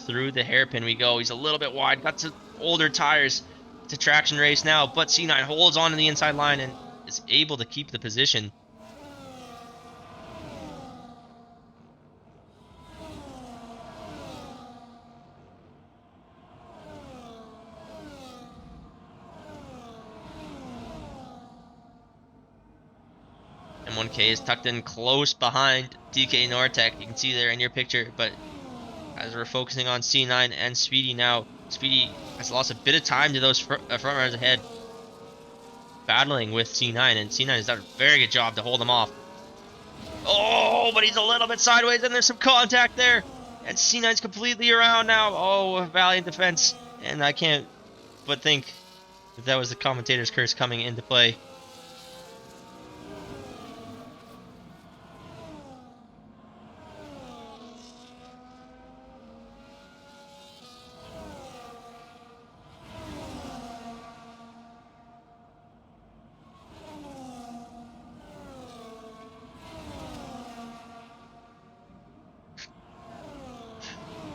through the hairpin we go. He's a little bit wide. Got some older tires. It's a traction race now, but C9 holds on to the inside line and is able to keep the position. M1K is tucked in close behind DK Nortec. You can see there in your picture, but as we're focusing on C9 and Speedy now, Speedy has lost a bit of time to those front runners ahead, battling with C9, and C9 has done a very good job to hold him off. Oh, but he's a little bit sideways, and there's some contact there, and C9's completely around now. Oh, valiant defense, and I can't but think that was the commentator's curse coming into play.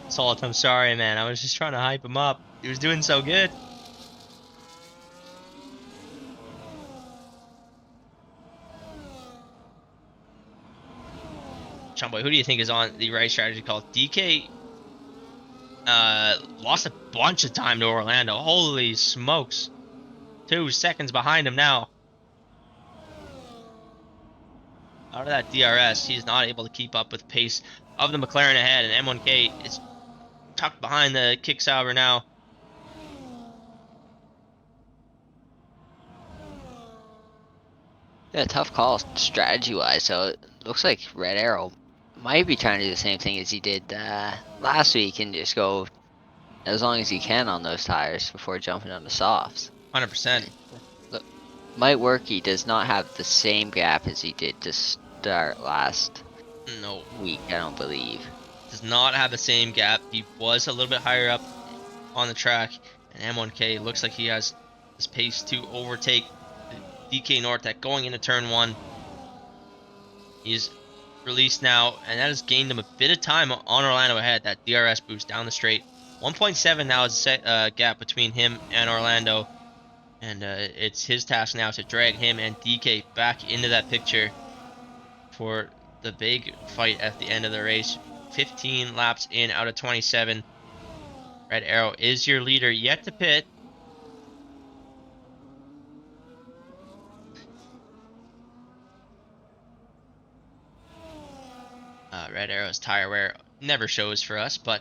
Salt, I'm sorry, man. I was just trying to hype him up. He was doing so good. Chumboy, who do you think is on the right strategy call? DK lost a bunch of time to Orlando. Holy smokes. 2 seconds behind him now. Out of that DRS, he's not able to keep up with the pace of the McLaren ahead, and M1K is tucked behind the kick Sauber now. Yeah, tough call strategy-wise. So it looks like Red Arrow might be trying to do the same thing as he did last week and just go as long as he can on those tires before jumping on the softs. 100%. Look, might work. He does not have the same gap as he did to start last week, I don't believe. Does not have the same gap. He was a little bit higher up on the track, and M1K looks like he has this pace to overtake DK Nortec going into turn 1. He's released now, and that has gained him a bit of time on Orlando ahead. That DRS boost down the straight. 1.7 now is the gap between him and Orlando, and it's his task now to drag him and DK back into that picture for the big fight at the end of the race. 15 laps in out of 27. Red Arrow is your leader, yet to pit. Red Arrow's tire wear never shows for us, but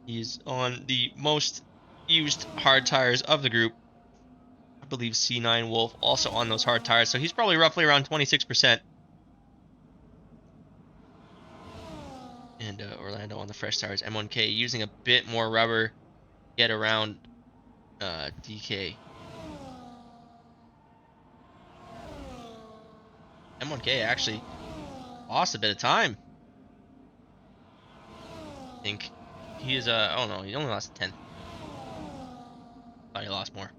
he's on the most used hard tires of the group. I believe C9 Wolf also on those hard tires, so he's probably roughly around 26%. And Orlando on the fresh tires. M1K using a bit more rubber, get around DK. M1K actually lost a bit of time. I think he is oh no, he only lost 10. Thought he lost more.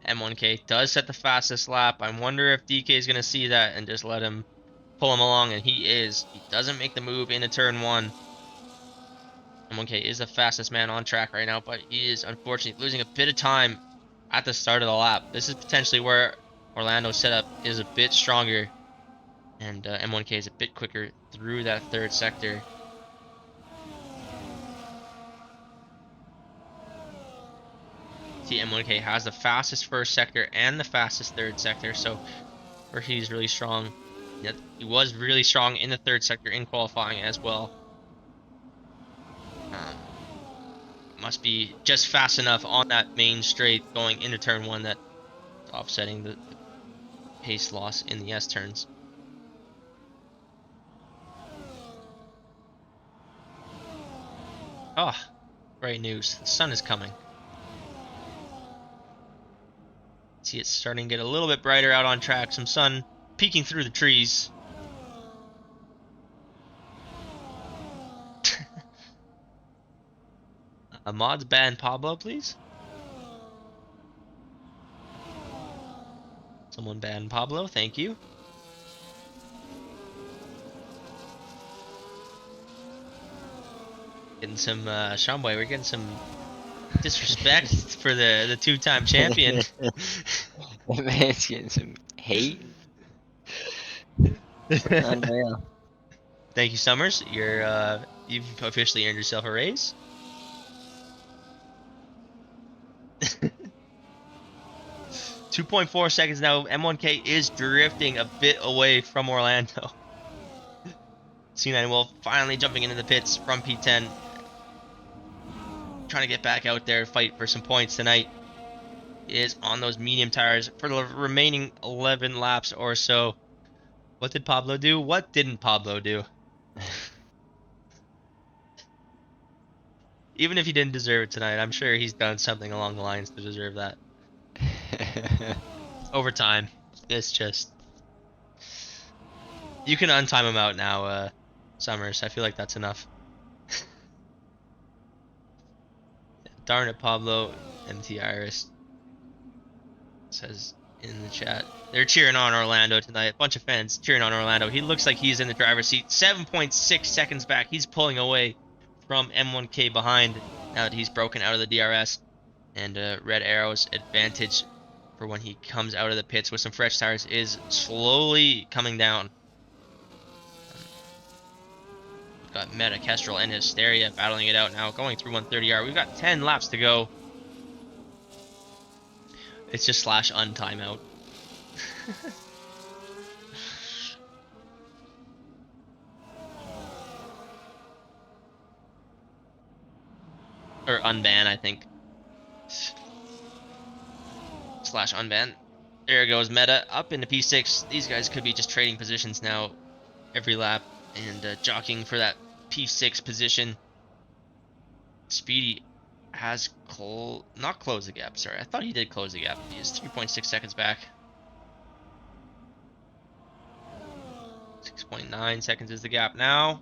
M1K does set the fastest lap. I wonder if DK is going to see that and just let him pull him along, and he is. He doesn't make the move into turn 1. M1K is the fastest man on track right now, but he is unfortunately losing a bit of time at the start of the lap. This is potentially where Orlando's setup is a bit stronger, and M1K is a bit quicker through that third sector. See, M1K has the fastest first sector and the fastest third sector, so where he's really strong. Yet he was really strong in the third sector in qualifying as well. Must be just fast enough on that main straight going into turn 1 that offsetting the pace loss in the S turns. Ah, great news. The sun is coming. See, it's starting to get a little bit brighter out on track. Some sun peeking through the trees. A mods ban Pablo, please. Someone ban Pablo, thank you. Getting some, Sean Boy, we're getting some disrespect for the two-time champion. That man's getting some hate. Unreal. Thank you, Summers. You've officially earned yourself a raise. 2.4 seconds now. M1K is drifting a bit away from Orlando. C9 Wolf finally jumping into the pits from P10. Trying to get back out there to fight for some points tonight. Is on those medium tires for the remaining 11 laps or so. What did Pablo do? What didn't Pablo do? Even if he didn't deserve it tonight, I'm sure he's done something along the lines to deserve that. Over time, it's just... You can untime him out now, Summers. I feel like that's enough. Darn it, Pablo. MT Iris says in the chat. They're cheering on Orlando tonight. A bunch of fans cheering on Orlando. He looks like he's in the driver's seat. 7.6 seconds back. He's pulling away from M1K behind now that he's broken out of the DRS. And Red Arrow's advantage for when he comes out of the pits with some fresh tires is slowly coming down. We've got Meta, Kestrel, and Hysteria battling it out now, going through 130R. We've got 10 laps to go. It's just slash untimeout. Or unban, I think. Slash unban. There goes Meta up into P6. These guys could be just trading positions now every lap and jockeying for that P6 position. Speedy has not closed the gap, sorry. I thought he did close the gap. He is 3.6 seconds back. 6.9 seconds is the gap now.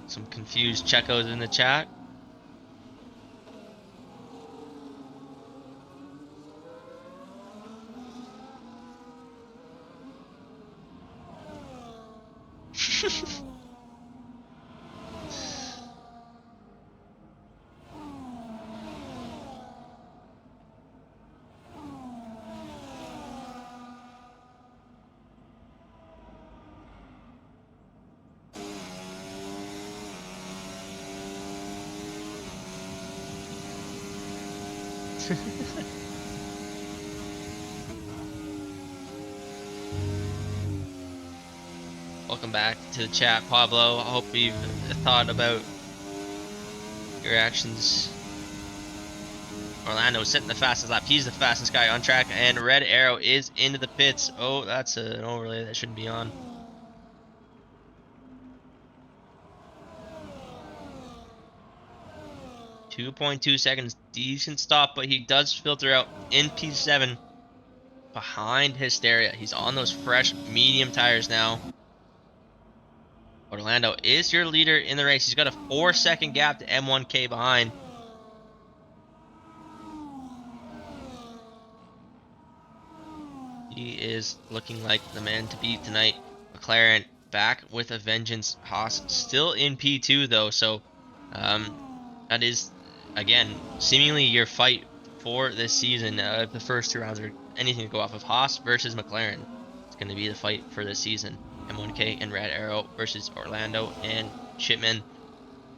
Some confused Checos in the chat. Welcome back to the chat, Pablo. I hope you've thought about your actions. Orlando setting the fastest lap. He's the fastest guy on track, and Red Arrow is into the pits. Oh, that's an overlay that shouldn't be on. .2 seconds, decent stop, but he does filter out in P7 behind Hysteria. He's on those fresh medium tires now. Orlando is your leader in the race. He's got a 4-second gap to M1K behind. He is looking like the man to beat tonight. McLaren back with a vengeance. Haas still in P2 though, so that is, again, seemingly your fight for this season. The first 2 rounds are anything to go off of. Haas versus McLaren. It's going to be the fight for this season. M1K and Red Arrow versus Orlando and Chipman.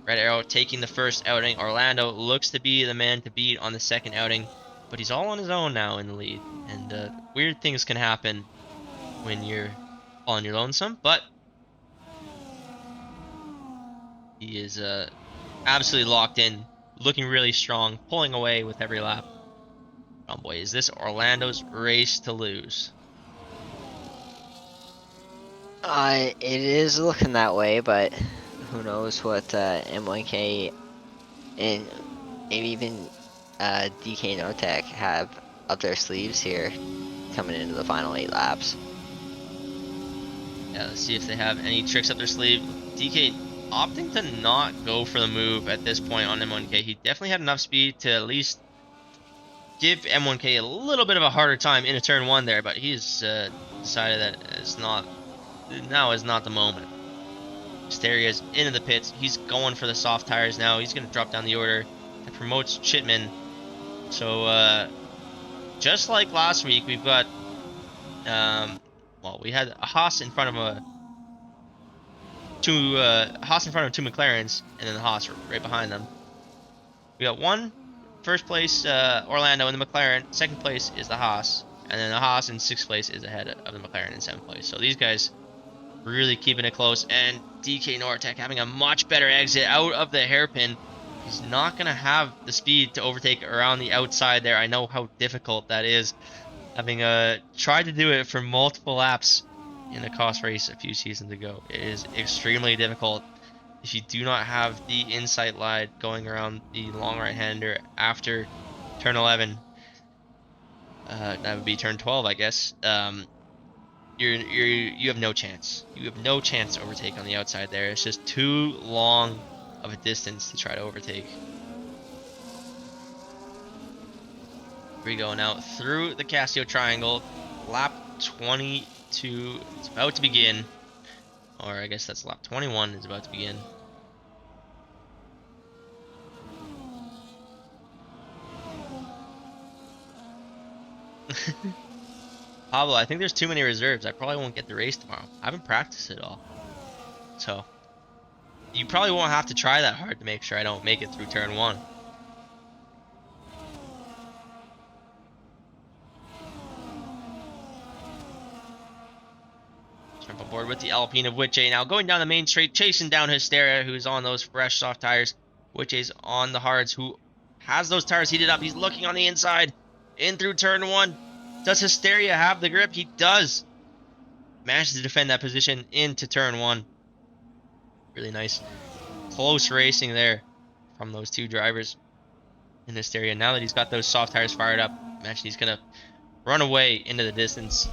Red Arrow taking the first outing. Orlando looks to be the man to beat on the second outing, but he's all on his own now in the lead. And weird things can happen when you're on your lonesome, but he is absolutely locked in, looking really strong, pulling away with every lap. Oh boy, is this Orlando's race to lose? It is looking that way, but who knows what M1K and maybe even DK Nortec have up their sleeves here coming into the final 8 laps. Yeah, let's see if they have any tricks up their sleeve. DK opting to not go for the move at this point on M1K. He definitely had enough speed to at least give M1K a little bit of a harder time in a turn 1 there, but he's decided that now is not the moment. Asteria's into the pits. He's going for the soft tires now. He's going to drop down the order. That promotes Chitman. So, just like last week, we've got, well, we had a Haas in front of two McLarens, and then the Haas right behind them. We got first place, Orlando in the McLaren. Second place is the Haas, and then the Haas in 6th place is ahead of the McLaren in 7th place. So these guys really keeping it close, and DK Nortec having a much better exit out of the hairpin. He's not going to have the speed to overtake around the outside there. I know how difficult that is, having tried to do it for multiple laps in a cost race a few seasons ago. It is extremely difficult if you do not have the insight line going around the long right-hander after turn 11. That would be turn 12, I guess. You have no chance. You have no chance to overtake on the outside there. It's just too long of a distance to try to overtake. Here we go now through the Casio Triangle. Lap 22 is about to begin. Or I guess that's lap 21 is about to begin. Pablo, I think there's too many reserves. I probably won't get the race tomorrow. I haven't practiced it all. So, you probably won't have to try that hard to make sure I don't make it through turn 1. Jump aboard with the Alpine of Witche. Now going down the main straight, chasing down Hysteria, who's on those fresh soft tires. Witche's on the hards, who has those tires heated up. He's looking on the inside, in through turn 1. Does Hysteria have the grip? He does. Manages to defend that position into turn 1. Really nice, close racing there from those two drivers in Hysteria. Now that he's got those soft tires fired up, imagine he's going to run away into the distance.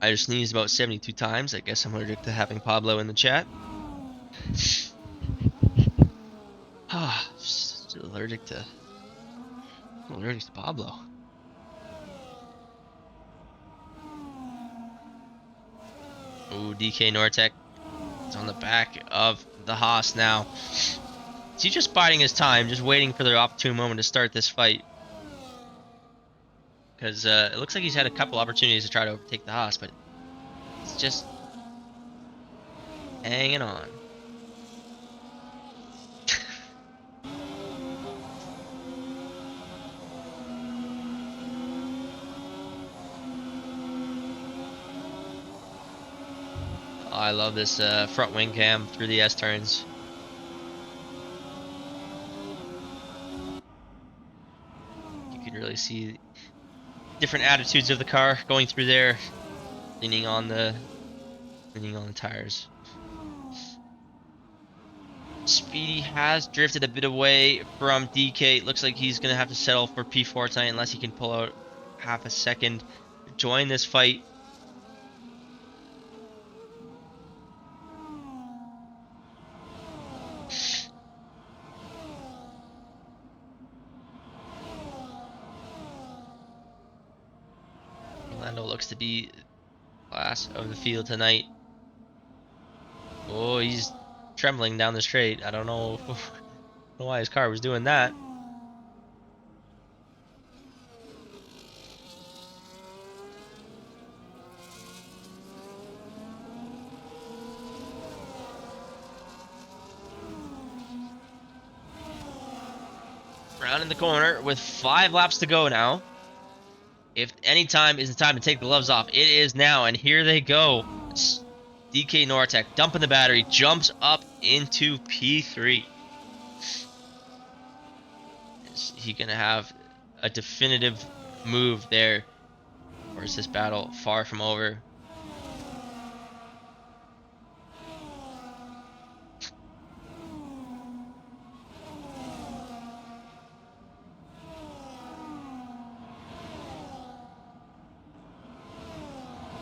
I just sneezed about 72 times. I guess I'm allergic to having Pablo in the chat. Still allergic to Pablo. Ooh, DK Nortec is on the back of the Haas now. Is he just biding his time, just waiting for the opportune moment to start this fight? Because it looks like he's had a couple opportunities to try to overtake the Haas, but it's just hanging on. I love this front wing cam through the S-turns. You can really see different attitudes of the car going through there, leaning on the tires. Speedy has drifted a bit away from DK. Looks like he's gonna have to settle for P4 tonight unless he can pull out half a second to join this fight. Orlando looks to be class of the field tonight. Oh, he's trembling down the straight. I don't know why his car was doing that. Round in the corner with 5 laps to go now. If any time is the time to take the gloves off, it is now. And here they go. DK Nortec dumping the battery, jumps up into P3. Is he going to have a definitive move there? Or is this battle far from over?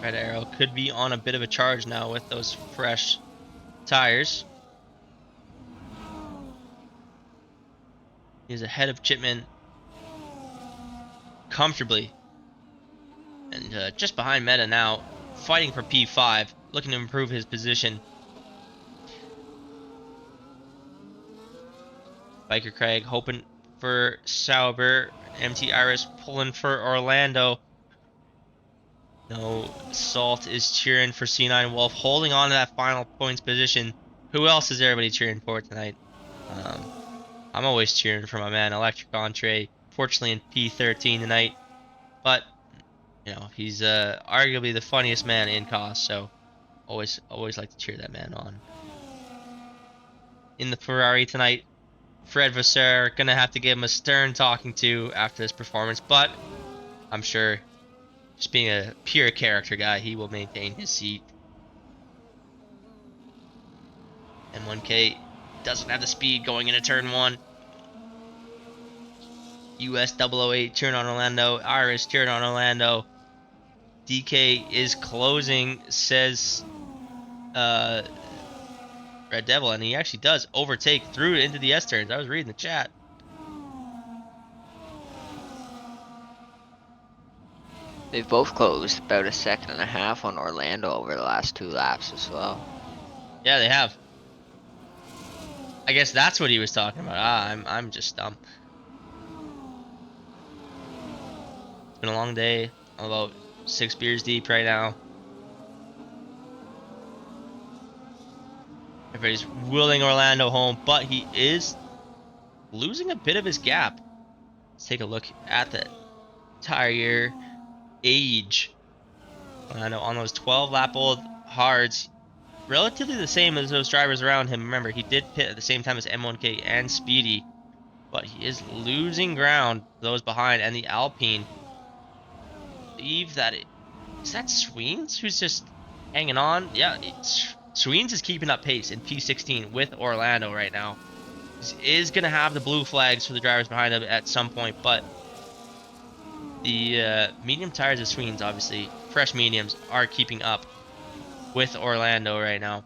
Red Arrow could be on a bit of a charge now with those fresh tires. He's ahead of Chipman comfortably. And just behind Meta now, fighting for P5, looking to improve his position. Biker Craig hoping for Sauber. MT Iris pulling for Orlando. No, Salt is cheering for C9 Wolf, holding on to that final points position. Who else is everybody cheering for tonight? I'm always cheering for my man Electric Entree. Fortunately in P13 tonight, but you know he's arguably the funniest man in COS, so always like to cheer that man on. In the Ferrari tonight, Fred Vasseur gonna have to give him a stern talking to after this performance, but I'm sure, just being a pure character guy, he will maintain his seat. M1K doesn't have the speed going into turn 1. US 008 cheering on Orlando. Iris cheering on Orlando. DK is closing, says Red Devil, and he actually does overtake through into the S-turns. I was reading the chat. They've both closed about a second and a half on Orlando over the last 2 laps as well. Yeah, they have. I guess that's what he was talking about. I'm just dumb. It's been a long day. I'm about 6 beers deep right now. Everybody's willing Orlando home, but he is losing a bit of his gap. Let's take a look at the tire year age. Orlando on those 12-lap-old hards, relatively the same as those drivers around him. Remember, he did pit at the same time as M1K and Speedy, but he is losing ground to those behind, and the Alpine. I believe that is that Sweens who's just hanging on? Yeah, Sweens is keeping up pace in P16 with Orlando right now. He is going to have the blue flags for the drivers behind him at some point, but the medium tires of Sweens, obviously, fresh mediums, are keeping up with Orlando right now.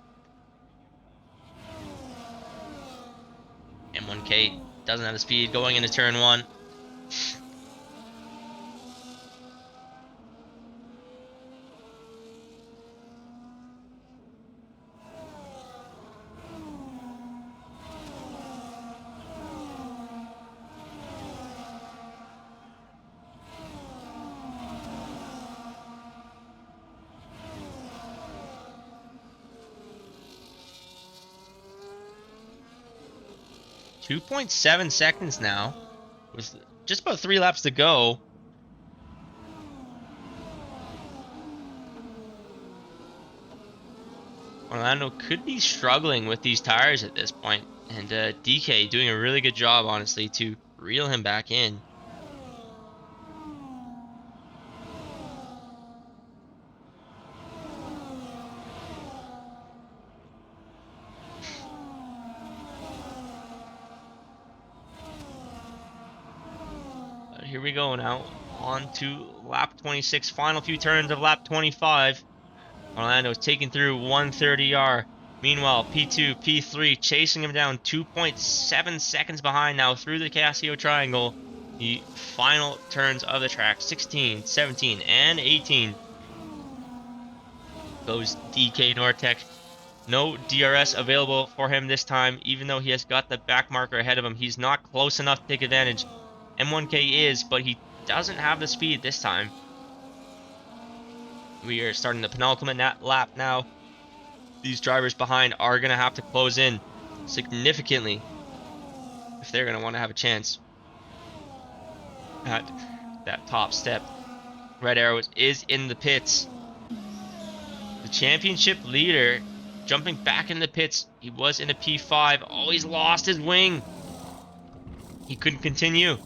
M1K doesn't have the speed going into turn 1. .7 seconds now, with just about 3 laps to go. Orlando could be struggling with these tires at this point, and DK doing a really good job, honestly, to reel him back in. Here we go now, on to lap 26, final few turns of lap 25. Orlando's taking through 130R. Meanwhile, P2, P3 chasing him down, 2.7 seconds behind now through the Casio Triangle. The final turns of the track, 16, 17, and 18. Goes DK Nortec. No DRS available for him this time, even though he has got the back marker ahead of him. He's not close enough to take advantage. M1K is, but he doesn't have the speed this time. We are starting the penultimate lap now. These drivers behind are going to have to close in significantly if they're going to want to have a chance at that top step. Red Arrow is in the pits. The championship leader jumping back in the pits. He was in a P5, always lost his wing. He couldn't continue.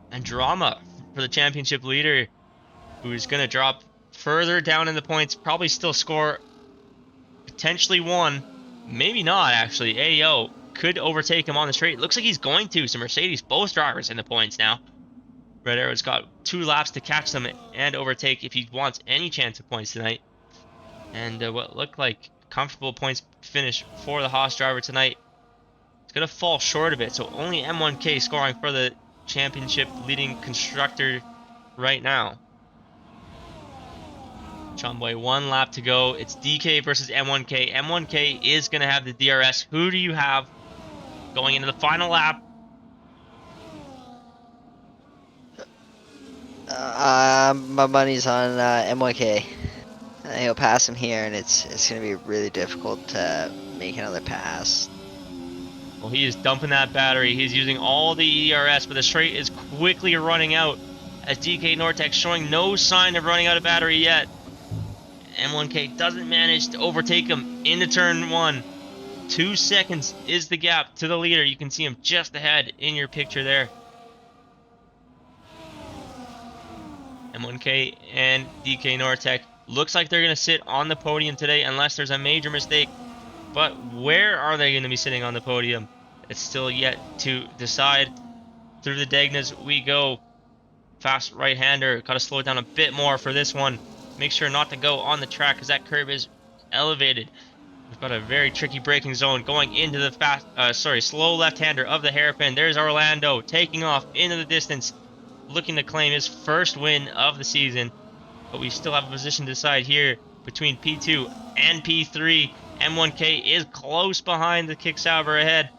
And drama for the championship leader, who is going to drop further down in the points, probably still score potentially 1, maybe not actually. AO could overtake him on the straight. Looks like he's going to. So Mercedes, both drivers in the points now. Red Arrow's got 2 laps to catch them and overtake if he wants any chance of points tonight. And what looked like comfortable points finish for the Haas driver tonight, it's going to fall short of it. So only M1K scoring for the championship leading constructor right now. Chumboy, 1 lap to go. It's DK versus M1K. M1K is going to have the DRS. Who do you have going into the final lap? My money's on M1K. He'll pass him here, and it's gonna be really difficult to make another pass. Well, he is dumping that battery. He's using all the ERS, but the straight is quickly running out as DK Nortec showing no sign of running out of battery yet. M1K doesn't manage to overtake him into turn 1. 2 seconds is the gap to the leader. You can see him just ahead in your picture there. M1K and DK Nortec looks like they're going to sit on the podium today unless there's a major mistake. But where are they going to be sitting on the podium? It's still yet to decide. Through the Dagnas we go. Fast right-hander. Got to slow it down a bit more for this one. Make sure not to go on the track because that curve is elevated. We've got a very tricky braking zone going into the slow left-hander of the hairpin. There's Orlando taking off into the distance, looking to claim his first win of the season. But we still have a position to decide here between P2 and P3. M1K is close behind the Kick Sauber ahead.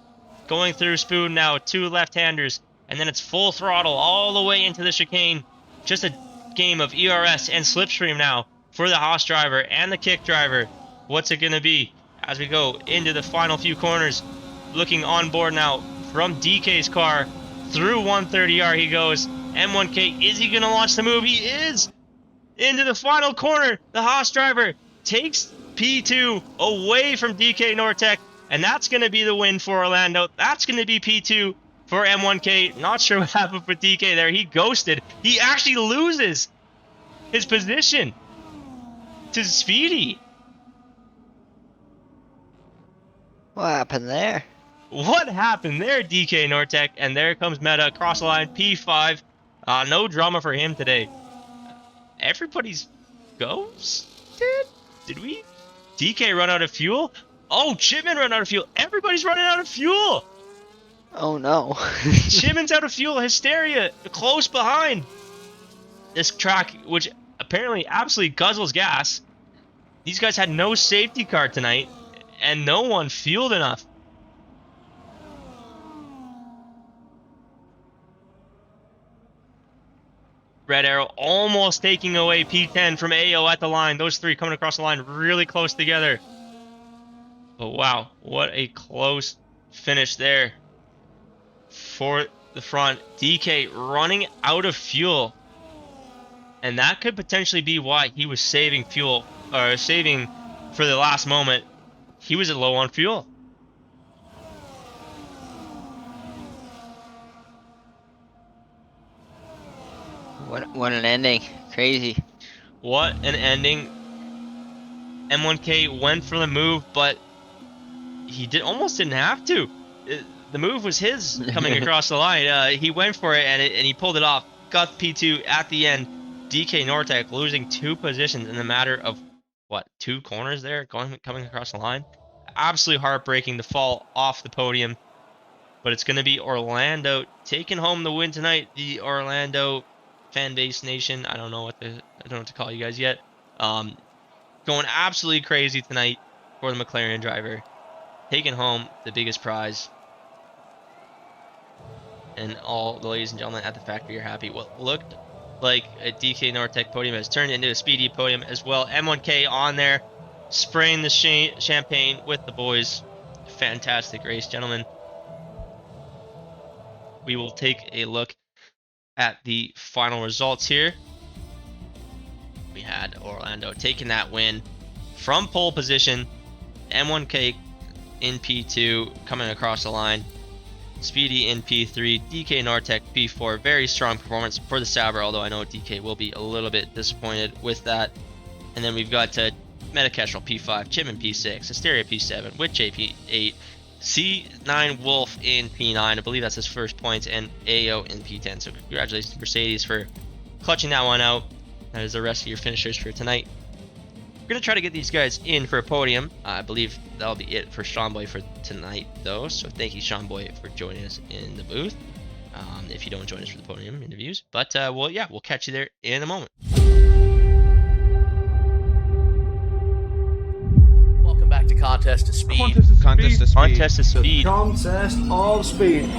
Going through Spoon now, 2 left-handers. And then it's full throttle all the way into the chicane. Just a game of ERS and slipstream now for the Haas driver and the Kick driver. What's it going to be as we go into the final few corners? Looking on board now from DK's car. Through 130R he goes. M1K, is he going to launch the move? He is! Into the final corner, the Haas driver takes P2 away from DK Nortec, and that's going to be the win for Orlando. That's going to be P2 for M1K. Not sure what happened with DK there. He ghosted. He actually loses his position to Speedy. What happened there? What happened there, DK Nortec? And there comes Meta across the line, P5. No drama for him today. Everybody's ghosted? Did we? DK run out of fuel? Oh, Chipman run out of fuel. Everybody's running out of fuel. Oh no. Chipman's out of fuel. Hysteria close behind. This track, which apparently absolutely guzzles gas. These guys had no safety car tonight, and no one fueled enough. Red Arrow almost taking away P10 from AO at the line. Those 3 coming across the line really close together. But wow, what a close finish there for the front. DK running out of fuel. And that could potentially be why he was saving fuel, or saving for the last moment. He was low on fuel. What an ending. Crazy. What an ending. M1K went for the move, but he almost didn't have to. The move was his coming across the line. He went for it and he pulled it off. Got P2 at the end. DK Nortec losing 2 positions in a matter of, what, 2 corners there coming across the line? Absolutely heartbreaking to fall off the podium. But it's going to be Orlando taking home the win tonight. The Orlando fan base nation. I don't know what to call you guys yet. Going absolutely crazy tonight for the McLaren driver. Taking home the biggest prize. And all the ladies and gentlemen at the factory are happy. What looked like a DK Nortec podium has turned into a Speedy podium as well. M1K on there, spraying the champagne with the boys. Fantastic race, gentlemen. We will take a look at the final results here. We had Orlando taking that win from pole position. M1K in P2 coming across the line. Speedy in P3, DK Nortec P4. Very strong performance for the Sauber, although I know DK will be a little bit disappointed with that. And then we've got Meta Kestrel P5, Chipman P6, Hysteria P7, with JP8, C9 Wolf in P9. I believe that's his first points, and AO in P10. So congratulations to Mercedes for clutching that one out. That is the rest of your finishers for tonight. We're going to try to get these guys in for a podium. I believe that'll be it for Sean Boy for tonight, though. So thank you, Sean Boy, for joining us in the booth. If you don't join us for the podium interviews. But, well, yeah, we'll catch you there in a moment. Welcome back to Contest to Speed. Contest to speed. Contest to speed. Contest of speed.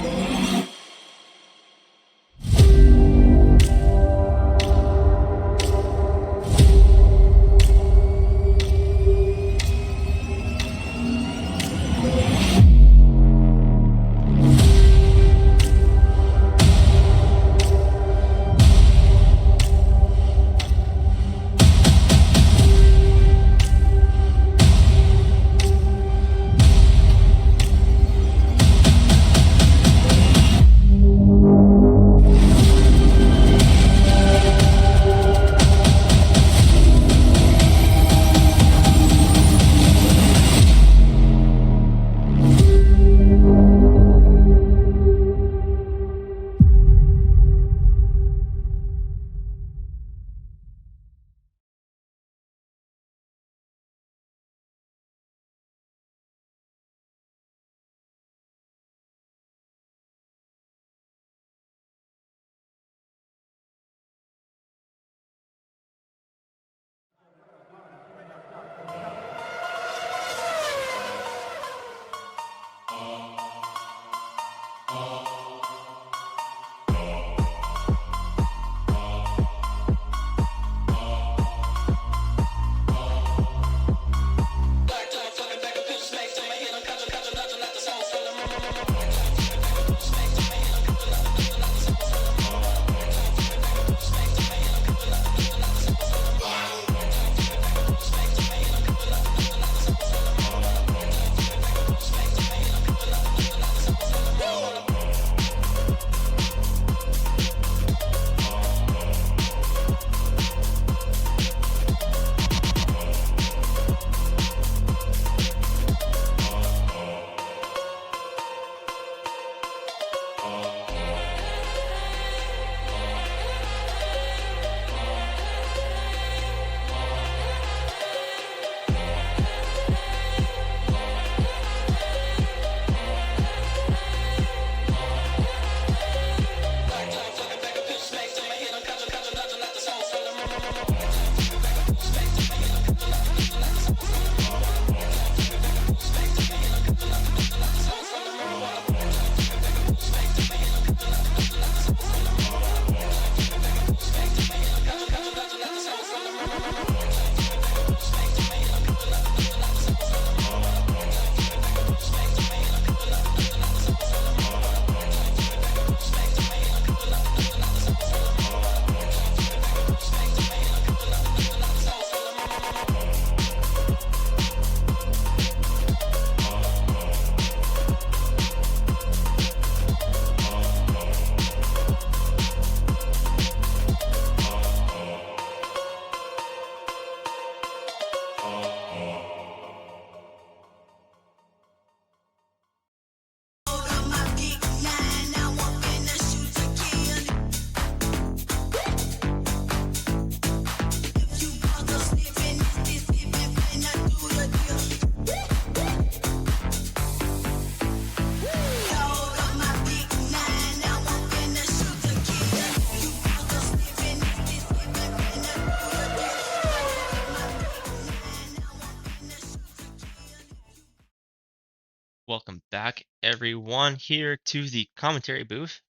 Welcome back, everyone, here to the commentary booth.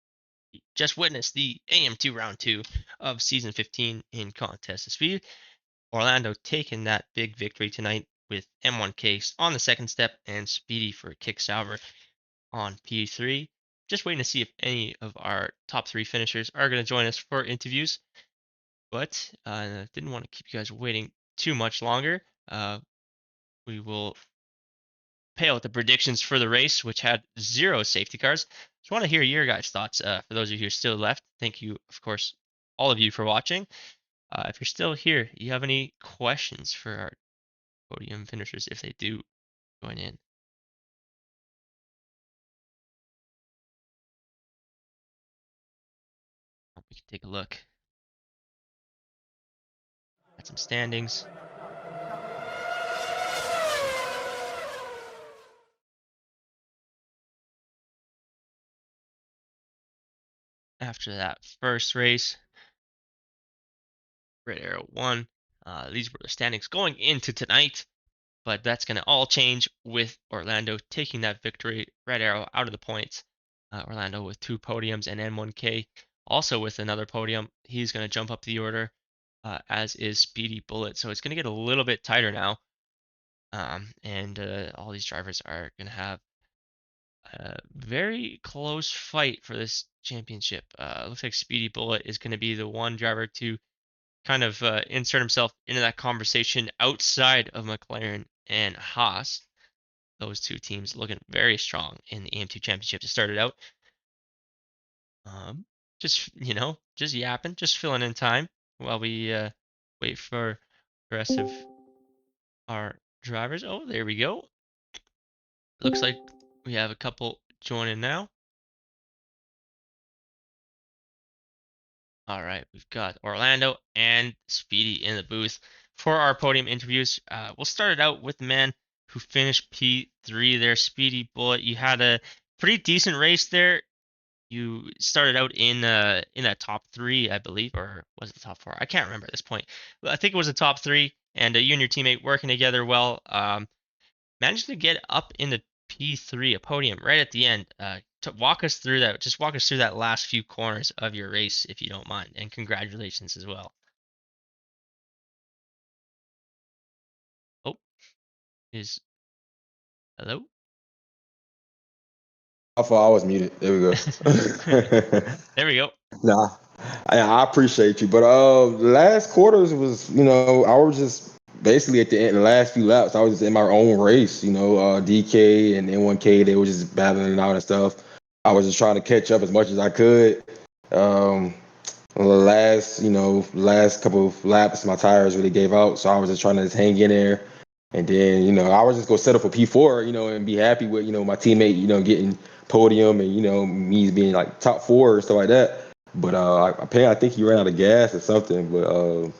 You just witnessed the AM2 round 2 of season 15 in Contest of Speed. Orlando taking that big victory tonight with M1 Case on the second step and Speedy for Kick Sauber on P3. Just waiting to see if any of our top 3 finishers are going to join us for interviews. But didn't want to keep you guys waiting too much longer. We will pay out the predictions for the race, which had 0 safety cars. Just want to hear your guys' thoughts. For those of you who are still left, thank you, of course, all of you for watching. If you're still here, you have any questions for our podium finishers if they do join in? take a look at some standings. After that first race, Red Arrow won. These were the standings going into tonight, but that's going to all change with Orlando taking that victory. Red Arrow out of the points. Orlando with 2 podiums and M1K also with another podium. He's going to jump up the order, as is Speedy Bullet. So it's going to get a little bit tighter now. And all these drivers are going to have a very close fight for this championship. Looks like Speedy Bullet is going to be the one driver to kind of insert himself into that conversation outside of McLaren and Haas. Those 2 teams looking very strong in the AM2 championship to start it out. Just just yapping, just filling in time while we wait for the rest of our drivers. Oh, there we go. Looks like we have a couple joining now. All right, we've got Orlando and Speedy in the booth for our podium interviews. We'll start it out with the man who finished P3 there, Speedy Bullet. You had a pretty decent race there. You started out in that top 3, I believe, or was it the top 4? I can't remember at this point. But I think it was the top 3, and you and your teammate working together well. Managed to get up into P3, a podium right at the end. To walk us through that, just walk us through that last few corners of your race, if you don't mind, and congratulations as well. Oh, is hello? I thought I was muted. There we go. There we go. Nah, I appreciate you. But last quarters was, I was just basically at the end, the last few laps, I was just in my own race. DK and N1K, they were just battling it out and stuff. I was just trying to catch up as much as I could. Last couple of laps, my tires really gave out, so I was just trying to just hang in there. And then, I was just gonna settle for P4, and be happy with, my teammate, getting podium and, me being like top 4 and stuff like that. But apparently I think he ran out of gas or something. But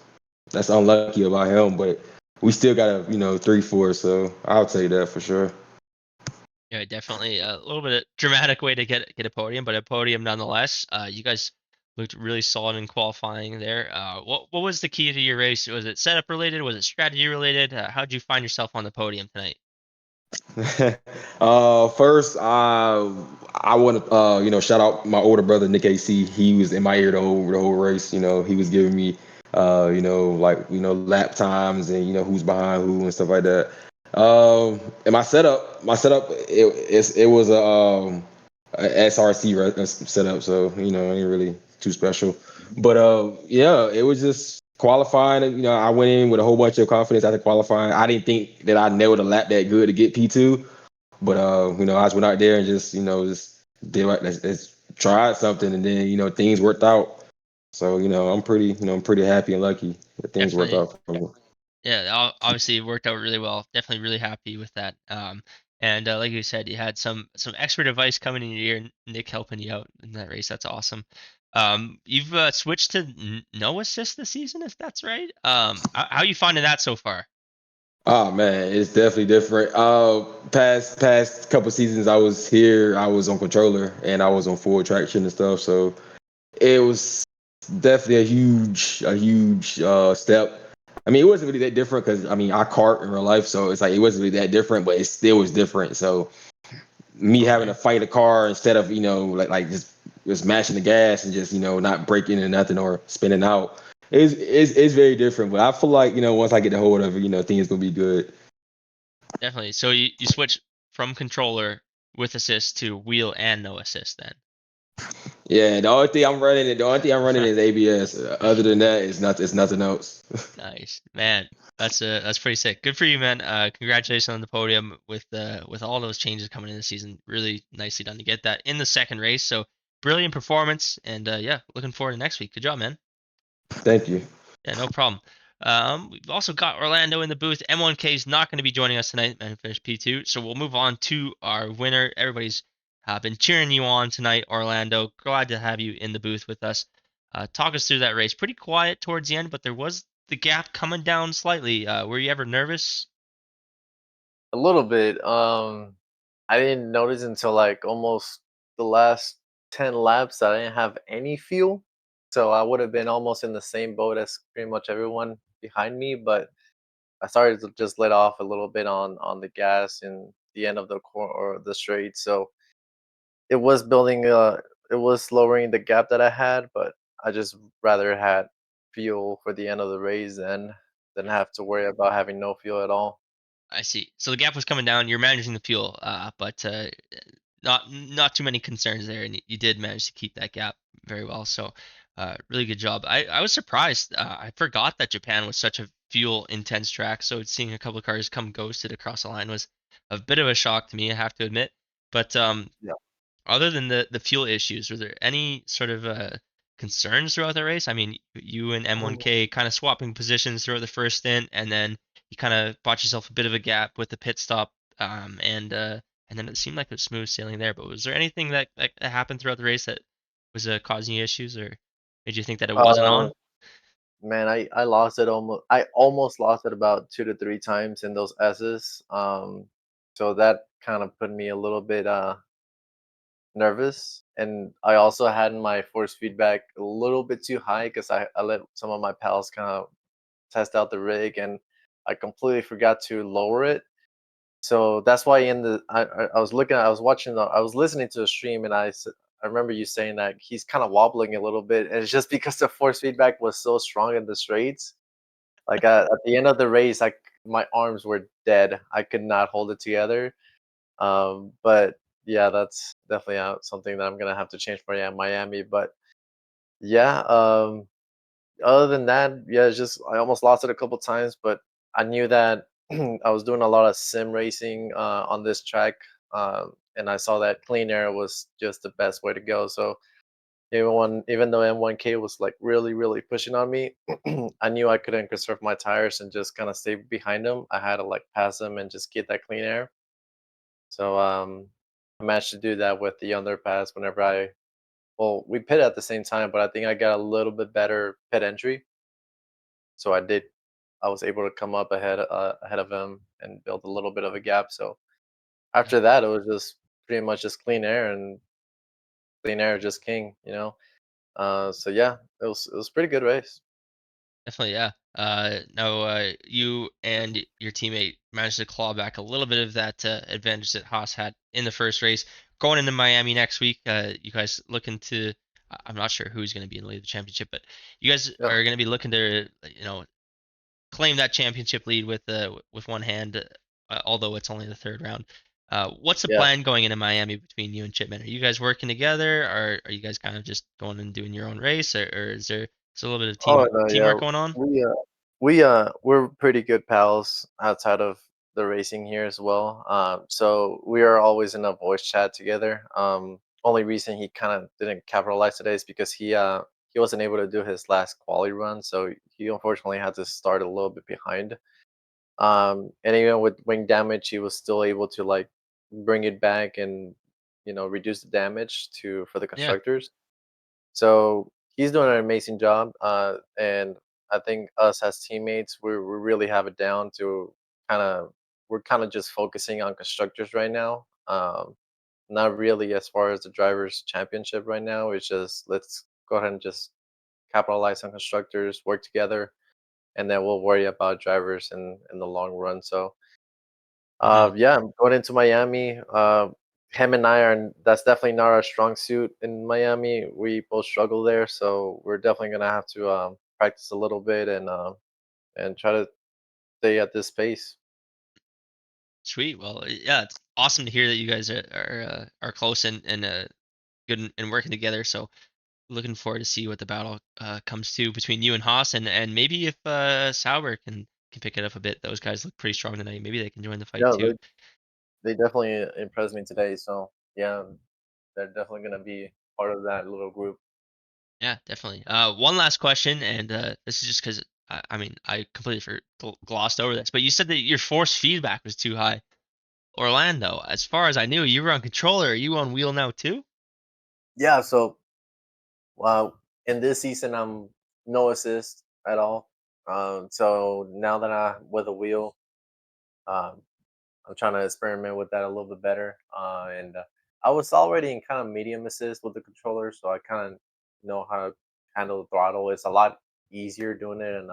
that's unlucky about him. But we still got a 3-4, so I'll take that for sure. Yeah, definitely a little bit of dramatic way to get a podium, but a podium nonetheless. You guys looked really solid in qualifying there. What was the key to your race? Was it setup related? Was it strategy related? How'd you find yourself on the podium tonight? First, I want to shout out my older brother Nick AC. He was in my ear the whole race. He was giving me lap times and who's behind who and stuff like that. And my setup it was a SRC setup, so ain't really too special. But yeah, it was just qualifying. I went in with a whole bunch of confidence after qualifying. I didn't think that I nailed a lap that good to get P2, but I just went out there and just did let's tried something, and then things worked out. So I'm pretty happy and lucky that things worked Definitely. out for me. Yeah, obviously it worked out really well. Definitely really happy with that. And like you said, you had some expert advice coming in your ear, Nick helping you out in that race. That's awesome. You've switched to no assist this season, if that's right. How you finding that so far? Oh man, it's definitely different. Past couple seasons I was here, I was on controller and I was on full traction and stuff. So it was definitely a huge step. I mean, it wasn't really that different because I kart in real life, so it's like it wasn't really that different, but it still was different. So me having to fight a car instead of like just mashing the gas and just not breaking into nothing or spinning out is very different. But I feel like once I get the hold of it, things gonna be good. Definitely. So you switch from controller with assist to wheel and no assist then. Yeah, the only thing I'm running is ABS. Other than that, it's nothing else. Nice, man. That's pretty sick. Good for you, man. Congratulations on the podium with all those changes coming in the season. Really nicely done to get that in the second race. So brilliant performance, and yeah, looking forward to next week. Good job, man. Thank you. Yeah, no problem. We've also got Orlando in the booth. M1K is not going to be joining us tonight and finish P2, so we'll move on to our winner. Everybody's been cheering you on tonight, Orlando. Glad to have you in the booth with us. Talk us through that race. Pretty quiet towards the end, but there was the gap coming down slightly. Were you ever nervous? A little bit. I didn't notice until like almost the last 10 laps that I didn't have any fuel. So I would have been almost in the same boat as pretty much everyone behind me, but I started to just let off a little bit on the gas in the end of the or the straight. So it was building it was lowering the gap that I had, but I just rather had fuel for the end of the race than have to worry about having no fuel at all. I see. So the gap was coming down. You're managing the fuel, but not too many concerns there, and you did manage to keep that gap very well. So really good job. I was surprised. I forgot that Japan was such a fuel intense track. So seeing a couple of cars come ghosted across the line was a bit of a shock to me, I have to admit. But other than the fuel issues, were there any sort of concerns throughout the race? I mean, you and M1K kind of swapping positions throughout the first stint, and then you kind of bought yourself a bit of a gap with the pit stop, and then it seemed like it was smooth sailing there. But was there anything that happened throughout the race that was causing you issues, or made you think that it wasn't Uh, on? Man, I lost it almost lost it about 2 to 3 times in those S's. So that kind of put me a little bit nervous, and I also had my force feedback a little bit too high because I let some of my pals kind of test out the rig, and I completely forgot to lower it. So that's why in the I was watching I was listening to the stream, and I remember you saying that he's kind of wobbling a little bit, and it's just because the force feedback was so strong in the straights. Like at the end of the race, my arms were dead. I could not hold it together. But yeah, that's definitely something that I'm gonna have to change for Miami. But yeah, other than that, yeah, it's just I almost lost it a couple times, but I knew that I was doing a lot of sim racing on this track, and I saw that clean air was just the best way to go. So even though M1K was like really pushing on me, I knew I couldn't conserve my tires and just kind of stay behind him. I had to like pass him and just get that clean air. So I managed to do that with the underpass whenever we pit at the same time, but I think I got a little bit better pit entry. So I was able to come up ahead of him and build a little bit of a gap. So Yeah, after that, it was just pretty much just clean air, and clean air just king, you know. So yeah, it was pretty good race. definitely, yeah. No, you and your teammate managed to claw back a little bit of that advantage that Haas had in the first race. Going into Miami next week, you guys looking to, I'm not sure who's going to be in the lead of the championship, but you guys Yeah, are going to be looking to, claim that championship lead with one hand, although it's only the third round. What's the yeah. plan going into Miami between you and Chipman? Are you guys working together, or are you guys kind of just going and doing your own race, or is there a little bit of Oh no, yeah. teamwork going on? We're pretty good pals outside of the racing here as well. So we are always in a voice chat together. Only reason he kind of didn't capitalize today is because he wasn't able to do his last quali run, so he unfortunately had to start a little bit behind. And even with wing damage, he was still able to like bring it back and reduce the damage to for the Yeah, constructors. So he's doing an amazing job, and I think us as teammates, we really have it down to kind of we're kind of just focusing on constructors right now. Not really as far as the drivers' championship right now. It's just let's go ahead and just capitalize on constructors, work together, and then we'll worry about drivers in the long run. So hmm yeah, I'm going into Miami. Him and I are that's definitely not our strong suit in Miami. We both struggle there, so we're definitely gonna have to practice a little bit and try to stay at this pace. sweet. Well, yeah, it's awesome to hear that you guys are close and good and working together. So looking forward to see what the battle comes to between you and Haas, and maybe if Sauber can pick it up a bit. Those guys look pretty strong tonight. Maybe they can join the fight Yeah, too. they definitely impressed me today. So yeah, they're definitely gonna be part of that little group. Yeah, definitely. One last question, and this is just because I mean I completely glossed over this, but you said that your force feedback was too high. Orlando, as far as I knew, you were on controller. Are you on wheel now too? Yeah, so uh, in this season, I'm no assist at all. So now that I'm with a wheel, um, I'm trying to experiment with that a little bit better. And I was already in kind of medium assist with the controller, so I kind of know how to handle the throttle. It's a lot easier doing it in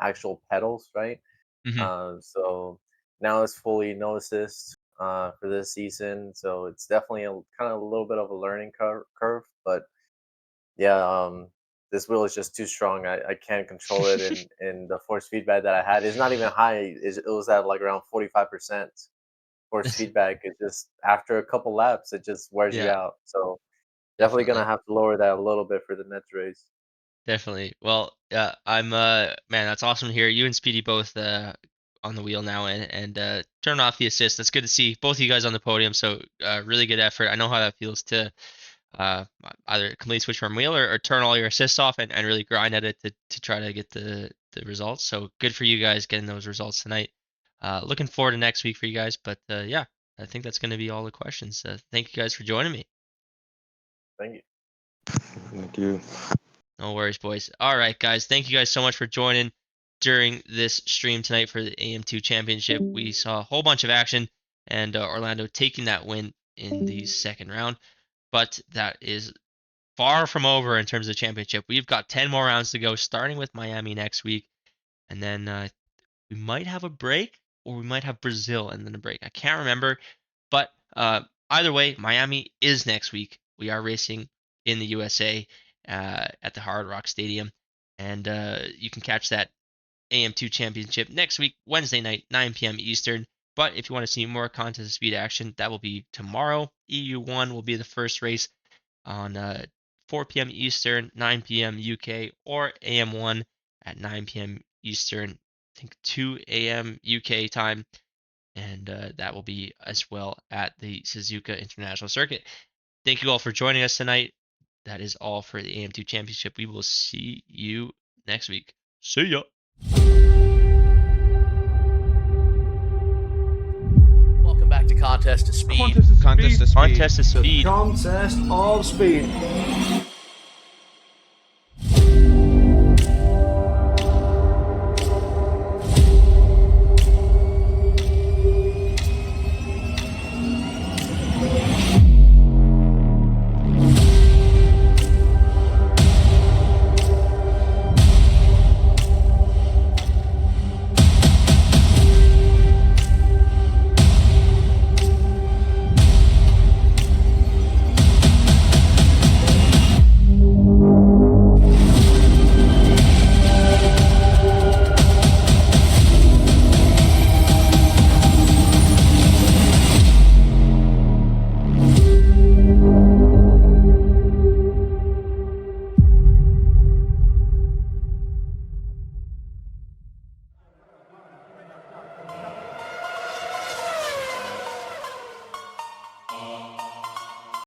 actual pedals, right? Hmm. So now it's fully no assist for this season. So it's definitely a kind of a little bit of a learning curve. But yeah, this wheel is just too strong. I can't control it, and the force feedback that I had is not even high. It was at like around 45% force feedback. It just after a couple laps, it just wears you Yeah, out. So definitely gonna definitely. have to lower that a little bit for the next race. Definitely. Well, I'm man, that's awesome to hear. You and Speedy both on the wheel now and turn off the assist. That's good to see both of you guys on the podium. So really good effort. I know how that feels to uh either completely switch from wheel or turn all your assists off and really grind at it to try to get the results. So good for you guys getting those results tonight. Looking forward to next week for you guys. But yeah, I think that's going to be all the questions. Thank you guys for joining me. Thank you. Thank you. No worries, boys. All right, guys. Thank you guys so much for joining during this stream tonight for the AM2 Championship. We saw a whole bunch of action and Orlando taking that win in the second round. But that is far from over in terms of the championship. We've got 10 more rounds to go, starting with Miami next week. And then we might have a break or we might have Brazil and then a break. I can't remember. But either way, Miami is next week. We are racing in the USA at the Hard Rock Stadium. And you can catch that AM2 Championship next week, Wednesday night, 9 p.m. Eastern. But if you want to see more contest of speed action, that will be tomorrow. EU1 will be the first race on 4 p.m. Eastern, 9 p.m. UK, or AM1 at 9 p.m. Eastern, I think 2 a.m. UK time. And that will be as well at the Suzuka International Circuit. Thank you all for joining us tonight. That is all for the AM2 Championship. We will see you next week. See ya. Welcome back to Contest to Speed. Contest of speed. Contest of speed. Contest of speed.